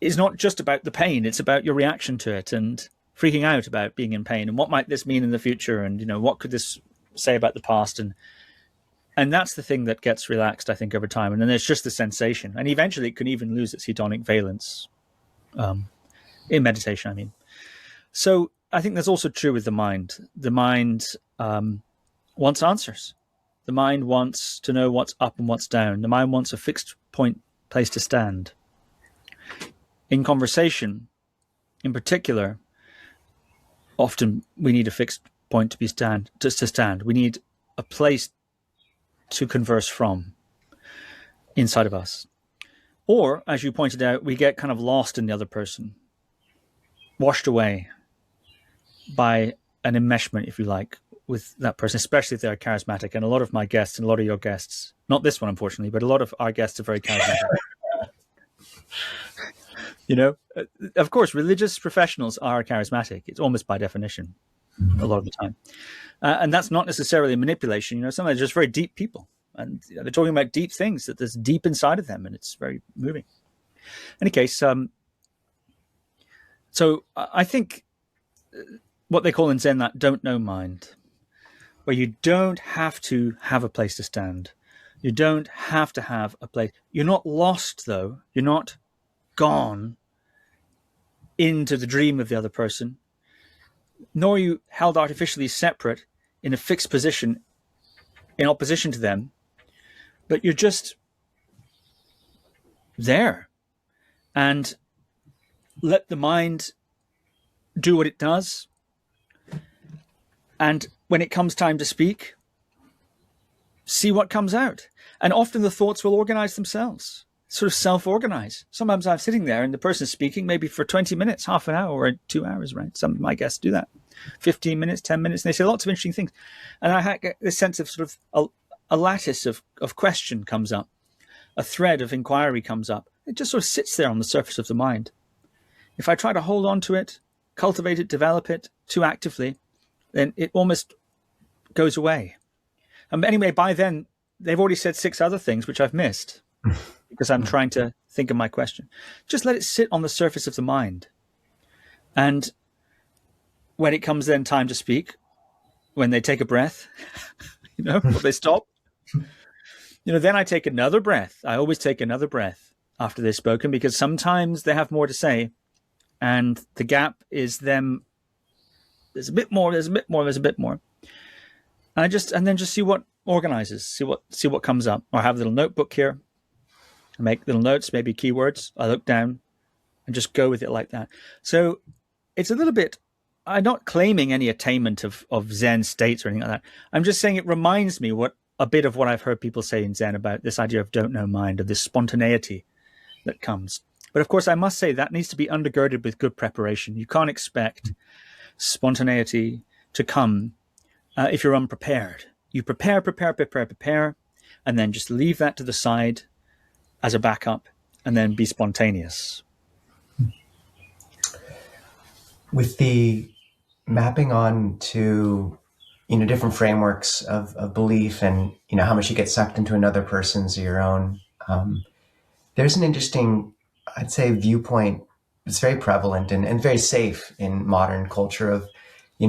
is not just about the pain. It's about your reaction to it and freaking out about being in pain. And what might this mean in the future? And, what could this say about the past? And that's the thing that gets relaxed, I think, over time. And then there's just the sensation. And eventually it can even lose its hedonic valence in meditation, I mean. So I think that's also true with the mind. The mind wants answers. The mind wants to know what's up and what's down. The mind wants a fixed place to stand. In conversation, in particular, often we need a fixed point to stand. We need a place to converse from inside of us. Or, as you pointed out, we get kind of lost in the other person, washed away by an enmeshment, if you like, with that person, especially if they're charismatic. And a lot of my guests and a lot of your guests, not this one, unfortunately, but a lot of our guests are very charismatic. Of course, religious professionals are charismatic. It's almost by definition, a lot of the time. And that's not necessarily manipulation. Some are just very deep people. And they're talking about deep things that there's deep inside of them. And it's very moving. In any case, so I think what they call in Zen that don't know mind, where you don't have to have a place to stand. You don't have to have a place. You're not lost, though. You're not gone into the dream of the other person, nor are you held artificially separate in a fixed position in opposition to them, but you're just there. And let the mind do what it does. And when it comes time to speak, see what comes out. And often the thoughts will organize themselves. sort of self-organize. Sometimes I'm sitting there and the person's speaking maybe for 20 minutes, half an hour, or 2 hours, right? Some of my guests do that. 15 minutes, 10 minutes, and they say lots of interesting things. And I get this sense of sort of a lattice of question comes up, a thread of inquiry comes up. It just sort of sits there on the surface of the mind. If I try to hold on to it, cultivate it, develop it too actively, then it almost goes away. Anyway, by then, they've already said 6 other things, which I've missed because I'm trying to think of my question. Just let it sit on the surface of the mind. And when it comes then time to speak, when they take a breath, or they stop, then I take another breath. I always take another breath after they've spoken, because sometimes they have more to say. And the gap is them. There's a bit more, there's a bit more, there's a bit more. And then just see what organizes, see what comes up. Or I have a little notebook here. I make little notes, maybe keywords. I look down and just go with it like that. So it's a little bit, I'm not claiming any attainment of Zen states or anything like that. I'm just saying it reminds me a bit of what I've heard people say in Zen about this idea of don't know mind, of this spontaneity that comes. But of course, I must say that needs to be undergirded with good preparation. You can't expect spontaneity to come if you're unprepared. You prepare, and then just leave that to the side as a backup, and then be spontaneous. With the mapping on to, different frameworks of belief and, how much you get sucked into another person's or your own, there's an interesting, I'd say, viewpoint that's very prevalent and very safe in modern culture of,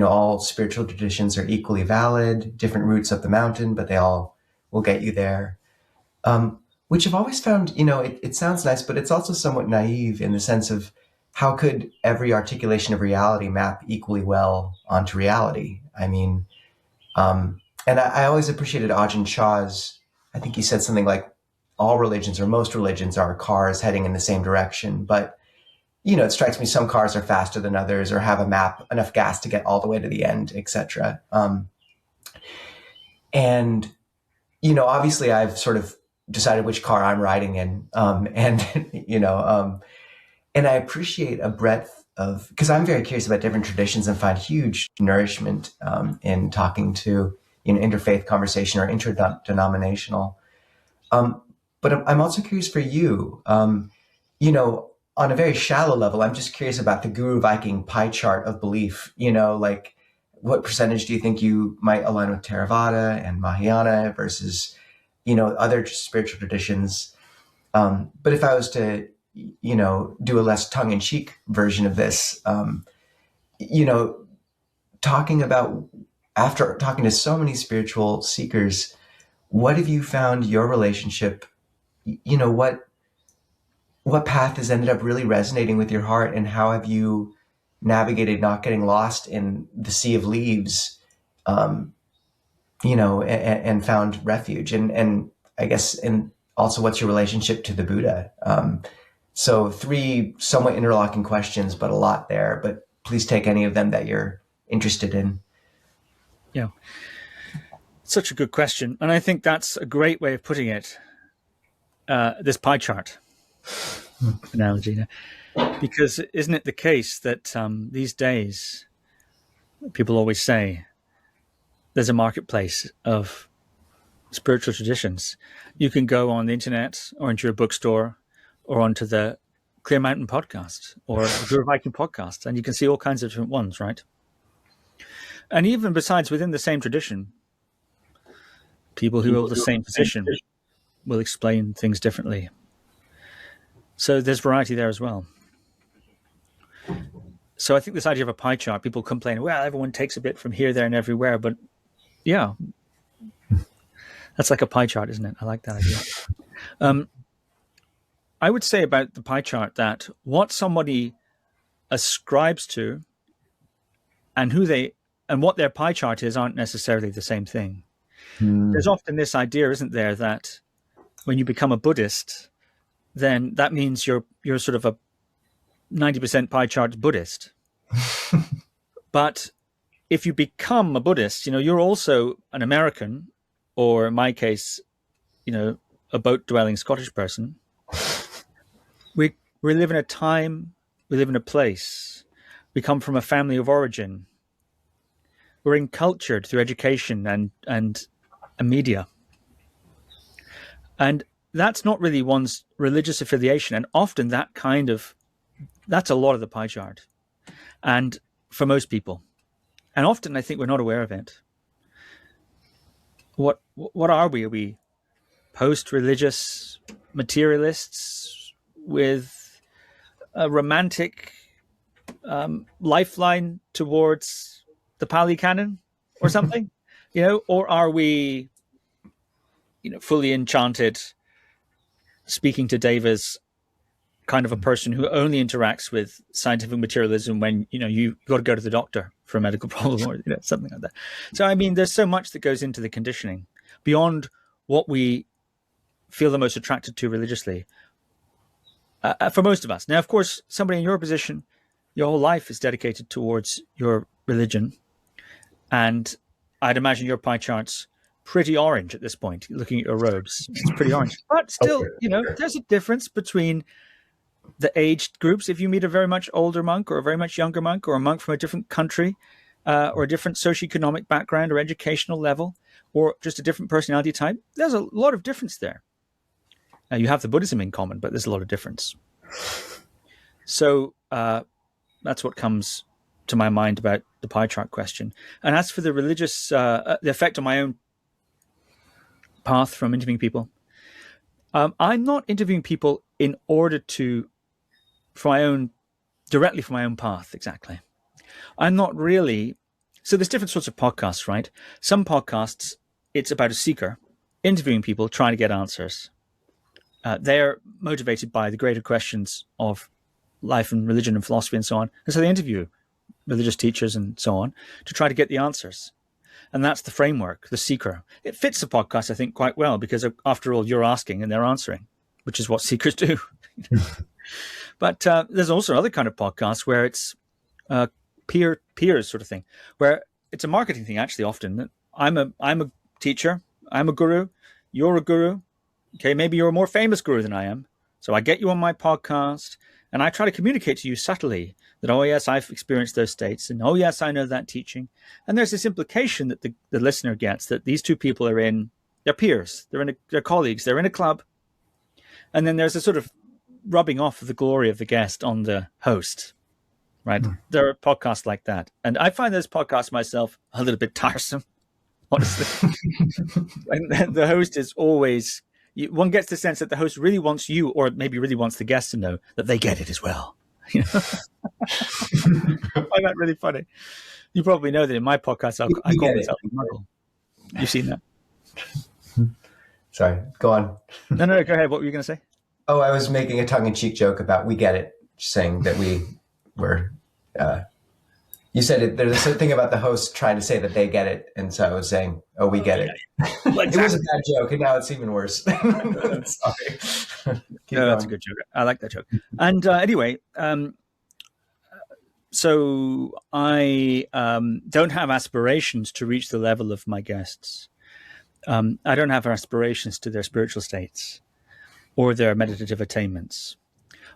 all spiritual traditions are equally valid, different routes up the mountain, but they all will get you there. Which I've always found, it sounds nice, but it's also somewhat naive in the sense of how could every articulation of reality map equally well onto reality? I mean, and I always appreciated Ajahn Chah's, I think he said something like, all religions or most religions are cars heading in the same direction. But, it strikes me some cars are faster than others or have enough gas to get all the way to the end, etc. And, obviously I've sort of decided which car I'm riding in. And I appreciate a breadth of, because I'm very curious about different traditions and find huge nourishment in talking to, interfaith conversation or interdenominational. But I'm also curious for you, on a very shallow level, I'm just curious about the Guru Viking pie chart of belief, like what percentage do you think you might align with Theravada and Mahayana versus, other spiritual traditions? But if I was to, do a less tongue-in-cheek version of this, talking about, after talking to so many spiritual seekers, what have you found your relationship, what path has ended up really resonating with your heart, and how have you navigated not getting lost in the sea of leaves, and found refuge? And I guess, and also what's your relationship to the Buddha? So 3 somewhat interlocking questions, but a lot there, but please take any of them that you're interested in. Yeah. Such a good question. And I think that's a great way of putting it. This pie chart analogy, because isn't it the case that these days people always say there's a marketplace of spiritual traditions. You can go on the internet or into your bookstore or onto the Clear Mountain podcast or the Guru Viking podcast, and you can see all kinds of different ones, right? And even besides, within the same tradition, people who hold the same position will explain things differently. So there's variety there as well. So I think this idea of a pie chart, people complain, well, everyone takes a bit from here, there, and everywhere. But yeah, that's like a pie chart, isn't it? I like that idea. I would say about the pie chart that what somebody ascribes to and what their pie chart is aren't necessarily the same thing. There's often this idea, isn't there, that when you become a Buddhist, then that means you're sort of a 90% pie chart Buddhist. But if you become a Buddhist, you're also an American, or in my case, a boat-dwelling Scottish person, we live in a time, we live in a place, we come from a family of origin, we're encultured through education and media, and that's not really one's religious affiliation, and often that's a lot of the pie chart, and for most people, and often I think we're not aware of it. What are we? Are we post-religious materialists with a romantic lifeline towards the Pali Canon or something, or are we, fully enchanted, speaking to devas, kind of a person who only interacts with scientific materialism when you got to go to the doctor for a medical problem or something like that. So I mean, there's so much that goes into the conditioning beyond what we feel the most attracted to religiously, for most of us. Now, of course, somebody in your position, your whole life is dedicated towards your religion, and I'd imagine your pie chart's pretty orange at this point. Looking at your robes, it's pretty orange, but still, there's a difference between the aged groups. If you meet a very much older monk or a very much younger monk or a monk from a different country or a different socioeconomic background or educational level or just a different personality type, there's a lot of difference there. Now, you have the Buddhism in common, but there's a lot of difference. So that's what comes to my mind about the pie chart question. And as for the religious, the effect on my own path from interviewing people, I'm not interviewing people in order to, directly for my own path, exactly. I'm not really, so there's different sorts of podcasts, right? Some podcasts, it's about a seeker interviewing people, trying to get answers. They're motivated by the greater questions of life and religion and philosophy and so on. And so they interview religious teachers and so on to try to get the answers. And that's the framework, the seeker. It fits the podcast, I think, quite well, because after all, you're asking and they're answering, which is what seekers do. But there's also other kind of podcasts where it's peers sort of thing, where it's a marketing thing, actually, often. I'm a teacher, I'm a guru, you're a guru. Okay, maybe you're a more famous guru than I am. So I get you on my podcast and I try to communicate to you subtly that, oh, yes, I've experienced those states. And, oh, yes, I know that teaching. And there's this implication that the listener gets that these two people are they're peers, they're colleagues, they're in a club. And then there's a sort of rubbing off of the glory of the guest on the host, right? There are podcasts like that. And I find those podcasts myself a little bit tiresome, honestly. And the host is always... one gets the sense that the host really wants you, or maybe really wants the guest to know that they get it as well. I find that really funny. You probably know that in my podcast, I call myself a muggle. You've seen that? Sorry, go on. No, go ahead. What were you going to say? Oh, I was making a tongue-in-cheek joke about we get it, saying that we were... you said it, there's something about the host trying to say that they get it. And so I was saying, oh, we get it. It was a bad joke, and now it's even worse. Sorry. No, that's a good joke. I like that joke. And anyway, so I don't have aspirations to reach the level of my guests. I don't have aspirations to their spiritual states or their meditative attainments.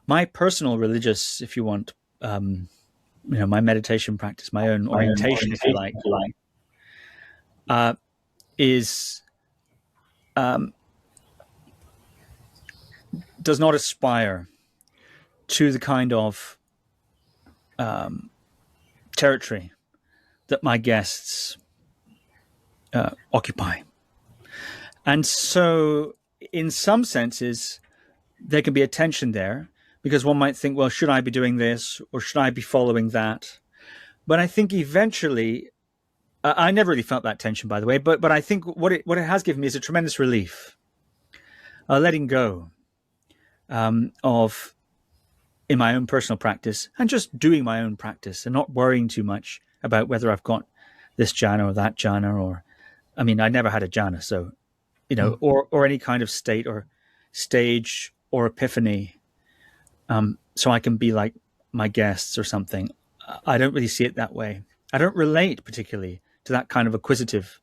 My personal religious, if you want, my meditation practice, my own orientation, if you like, does not aspire to the kind of territory that my guests occupy. And so in some senses, there can be a tension there, because one might think, well, should I be doing this or should I be following that? But I think eventually, I never really felt that tension, by the way, but I think what it has given me is a tremendous relief, letting go of, in my own personal practice, and just doing my own practice and not worrying too much about whether I've got this jhana or that jhana, or, I mean, I never had a jhana, so, or any kind of state or stage or epiphany. So I can be like my guests or something. I don't really see it that way. I don't relate particularly to that kind of acquisitive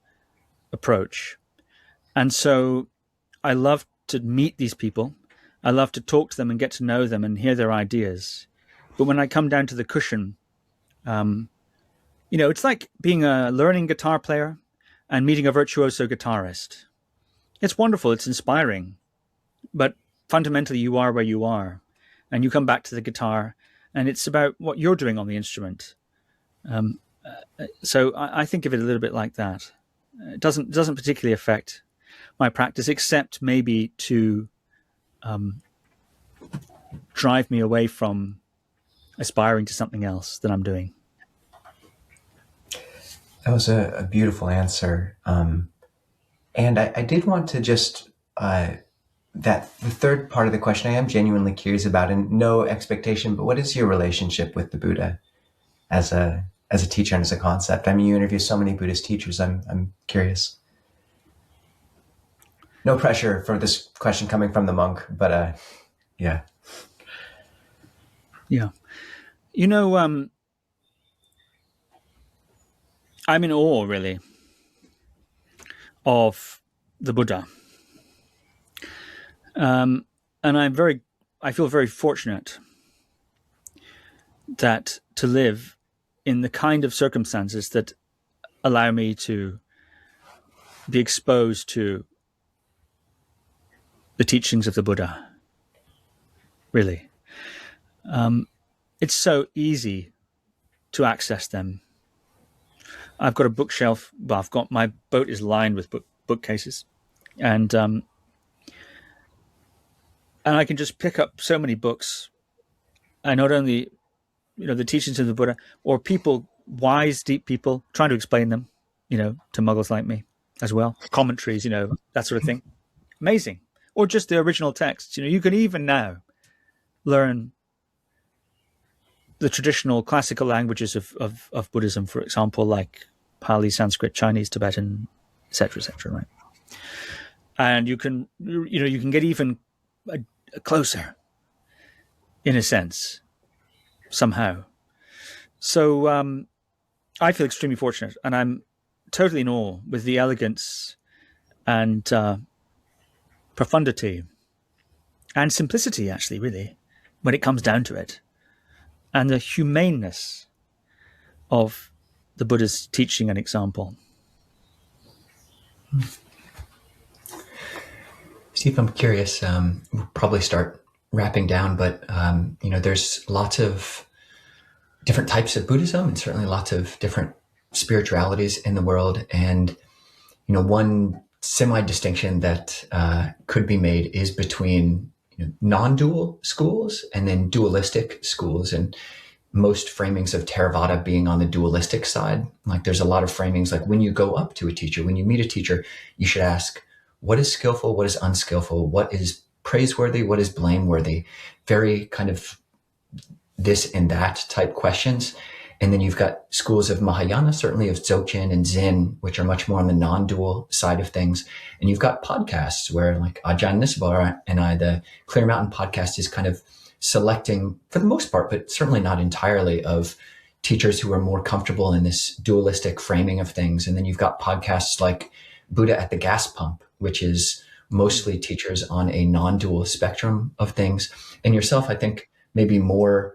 approach. And so I love to meet these people. I love to talk to them and get to know them and hear their ideas. But when I come down to the cushion, it's like being a learning guitar player and meeting a virtuoso guitarist. It's wonderful. It's inspiring. But fundamentally, you are where you are. And you come back to the guitar, and it's about what you're doing on the instrument. So I think of it a little bit like that. It doesn't particularly affect my practice, except maybe to drive me away from aspiring to something else that I'm doing. That was a beautiful answer. And I did want to just, the third part of the question I am genuinely curious about, and no expectation, but what is your relationship with the Buddha as a teacher and as a concept? I mean, you interview so many Buddhist teachers. I'm curious. No pressure for this question coming from the monk, but yeah. Yeah. I'm in awe, really, of the Buddha. And I feel very fortunate that to live in the kind of circumstances that allow me to be exposed to the teachings of the Buddha. Really. It's so easy to access them. I've got a bookshelf. Well, my boat is lined with bookcases, and I can just pick up so many books, and not only the teachings of the Buddha, or people, wise, deep people, trying to explain them, to muggles like me as well. Commentaries, that sort of thing. Amazing. Or just the original texts. You can even now learn the traditional classical languages of Buddhism, for example, like Pali, Sanskrit, Chinese, Tibetan, etc., right? And you can get even closer, in a sense, somehow. So I feel extremely fortunate, and I'm totally in awe with the elegance and profundity and simplicity, actually, really, when it comes down to it, and the humaneness of the Buddha's teaching and example. Steve, I'm curious, we'll probably start wrapping down, but there's lots of different types of Buddhism and certainly lots of different spiritualities in the world. And, one semi-distinction that could be made is between non-dual schools and then dualistic schools. And most framings of theravada being on the dualistic side. Like there's a lot of framings, like when you go up to a teacher, when you meet a teacher, you should ask, what is skillful? What is unskillful? What is praiseworthy? What is blameworthy? Very kind of this and that type questions. And then you've got schools of Mahayana, certainly of Dzogchen and Zen, which are much more on the non-dual side of things. And you've got podcasts where like Ajahn Nisbar and I, the Clear Mountain podcast is kind of selecting, for the most part, but certainly not entirely, of teachers who are more comfortable in this dualistic framing of things. And then you've got podcasts like Buddha at the Gas Pump, which is mostly teachers on a non-dual spectrum of things. And yourself, I think, maybe more,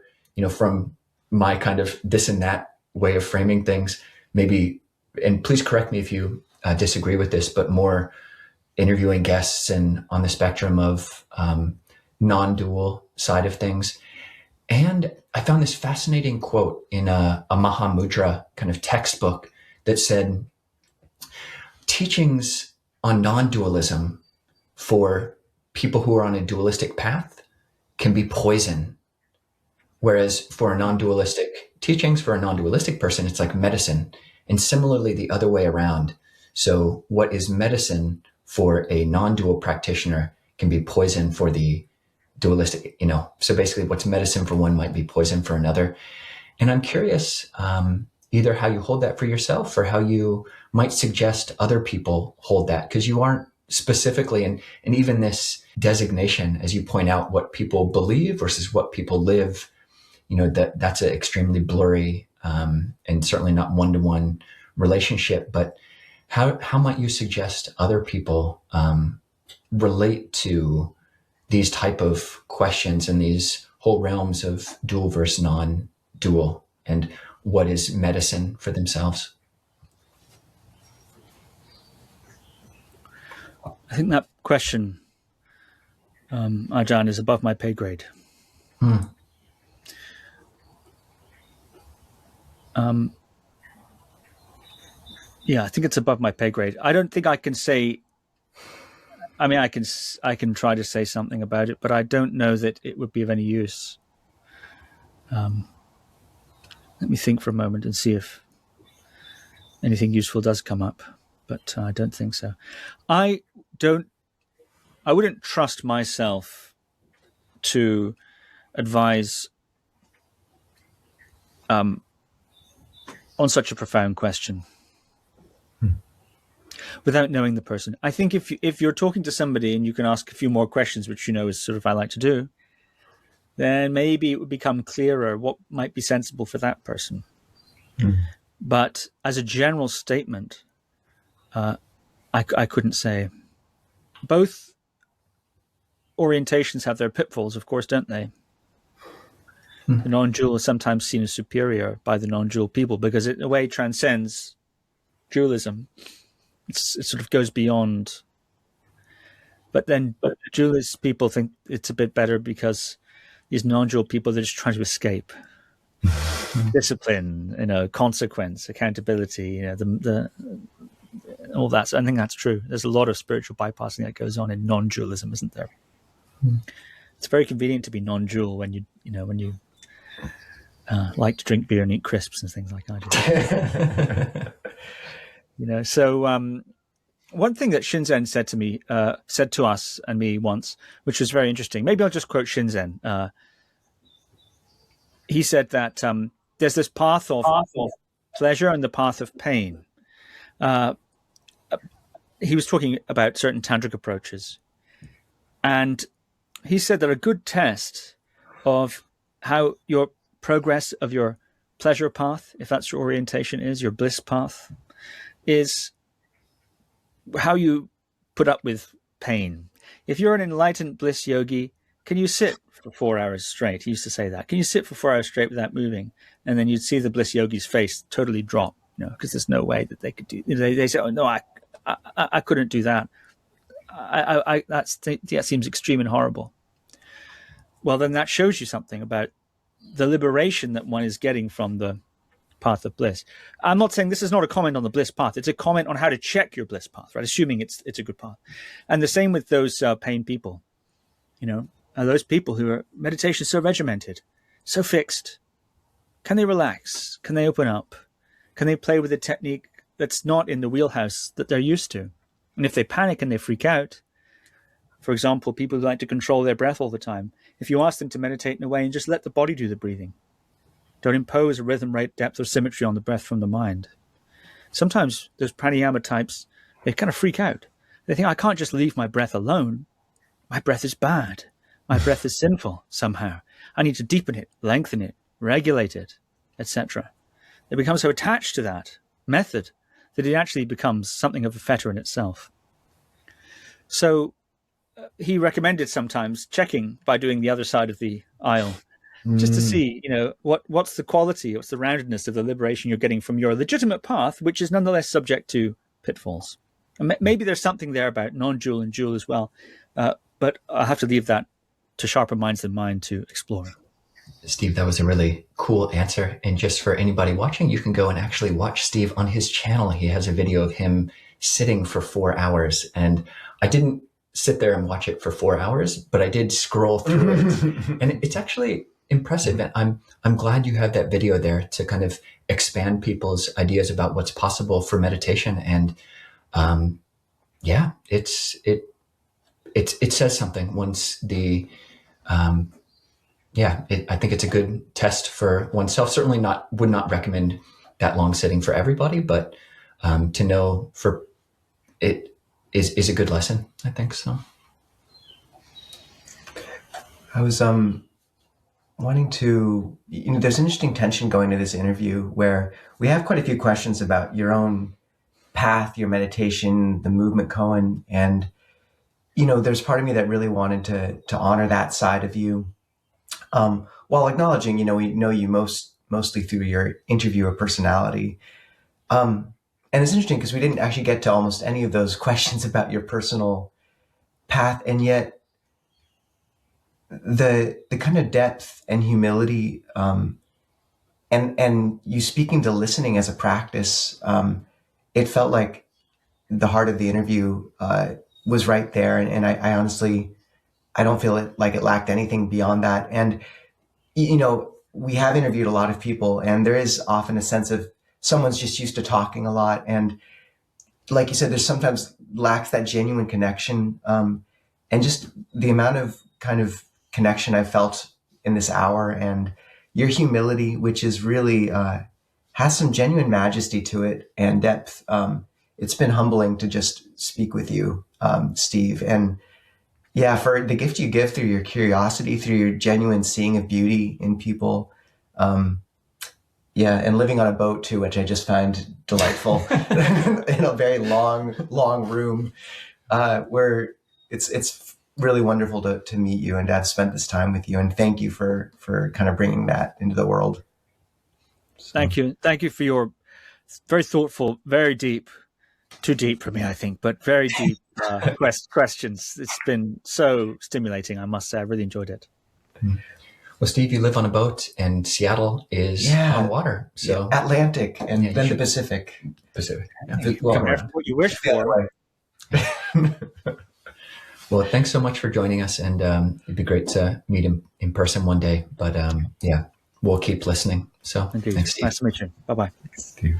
from my kind of this and that way of framing things, maybe, and please correct me if you disagree with this, but more interviewing guests and on the spectrum of non-dual side of things. And I found this fascinating quote in a Mahamudra kind of textbook that said, teachings on non-dualism for people who are on a dualistic path can be poison. Whereas for a non-dualistic teachings, for a non-dualistic person, it's like medicine. And similarly, the other way around. So what is medicine for a non-dual practitioner can be poison for the dualistic, so basically what's medicine for one might be poison for another. And I'm curious, either how you hold that for yourself or how you might suggest other people hold that, because you aren't specifically, and even this designation, as you point out, what people believe versus what people live, that's an extremely blurry and certainly not one-to-one relationship. But how might you suggest other people relate to these type of questions and these whole realms of dual versus non-dual, and what is medicine for themselves? I think that question, Ajahn, is above my pay grade. Yeah, I think it's above my pay grade. I don't think I can say. I mean, I can try to say something about it, but I don't know that it would be of any use. Let me think for a moment and see if anything useful does come up, but I don't think so. I wouldn't trust myself to advise on such a profound question without knowing the person. I think if you're talking to somebody and you can ask a few more questions, which is sort of I like to do, then maybe it would become clearer what might be sensible for that person. But as a general statement, I couldn't say. Both orientations have their pitfalls, of course, don't they? The non-dual is sometimes seen as superior by the non-dual people because it, in a way, transcends dualism. It sort of goes beyond. But then dualist people think it's a bit better because these non-dual people, they're just trying to escape discipline, consequence, accountability, the all that. So I think that's true. There's a lot of spiritual bypassing that goes on in non-dualism, isn't there? It's very convenient to be non-dual when you like to drink beer and eat crisps and things like I do. So one thing that Shinzen said to us and me once, which was very interesting. Maybe I'll just quote Shinzen. He said that there's this path of pleasure and the path of pain. He was talking about certain tantric approaches. And he said that a good test of how your progress of your pleasure path, if that's your orientation is, your bliss path, is how you put up with pain. If you're an enlightened bliss yogi, can you sit for 4 hours straight? He used to say that. Can you sit for 4 hours straight without moving? And then you'd see the bliss yogi's face totally drop, because there's no way that they could do. They say, "Oh no, I couldn't do that. That seems extreme and horrible." Well, then that shows you something about the liberation that one is getting from the path of bliss. I'm not saying this is not a comment on the bliss path. It's a comment on how to check your bliss path, right? Assuming it's a good path. And the same with those pain people, those people who are meditation so regimented, so fixed. Can they relax? Can they open up? Can they play with a technique that's not in the wheelhouse that they're used to? And if they panic and they freak out, for example, people who like to control their breath all the time, if you ask them to meditate in a way and just let the body do the breathing, don't impose a rhythm, rate, depth, or symmetry on the breath from the mind. Sometimes those pranayama types, they kind of freak out. They think, I can't just leave my breath alone. My breath is bad. My breath is sinful somehow. I need to deepen it, lengthen it, regulate it, etc. They become so attached to that method that it actually becomes something of a fetter in itself. So he recommended sometimes checking by doing the other side of the aisle, just to see, what's the quality, what's the roundedness of the liberation you're getting from your legitimate path, which is nonetheless subject to pitfalls. And maybe there's something there about non-dual and dual as well, but I'll have to leave that to sharper minds than mine to explore. Steve, that was a really cool answer. And just for anybody watching, you can go and actually watch Steve on his channel. He has a video of him sitting for 4 hours. And I didn't sit there and watch it for 4 hours, but I did scroll through it. And it's actually impressive. And I'm glad you have that video there to kind of expand people's ideas about what's possible for meditation. And it says something once the I think it's a good test for oneself. Certainly would not recommend that long sitting for everybody, but to know for it is a good lesson, I think so. I was wanting to, there's an interesting tension going to this interview where we have quite a few questions about your own path, your meditation, the movement koan, and there's part of me that really wanted to honor that side of you, while acknowledging, we know you mostly through your interviewer personality. And it's interesting because we didn't actually get to almost any of those questions about your personal path, and yet the kind of depth and humility, and you speaking to listening as a practice, it felt like the heart of the interview was right there, and I honestly, I don't feel like it lacked anything beyond that. And we have interviewed a lot of people, and there is often a sense of someone's just used to talking a lot, and like you said, there's sometimes lacks that genuine connection, and just the amount of kind of connection I felt in this hour, and your humility, which is really has some genuine majesty to it and depth. It's been humbling to just speak with you, Steve, and yeah, for the gift you give through your curiosity, through your genuine seeing of beauty in people. Yeah, and living on a boat too, which I just find delightful in a very long room, where it's really wonderful to meet you and to have spent this time with you. And thank you for kind of bringing that into the world. So. Thank you for your very thoughtful, very deep, too deep for me, I think, but very deep questions. It's been so stimulating, I must say. I really enjoyed it. Well, Steve, you live on a boat, and Seattle is on water. So Atlantic, and then the Pacific. Yeah, well, what you wish for. Well, thanks so much for joining us, and it'd be great to meet him in person one day. But we'll keep listening. So thank you. Thanks, Steve. Nice to meet you. Bye-bye. Thanks, Steve.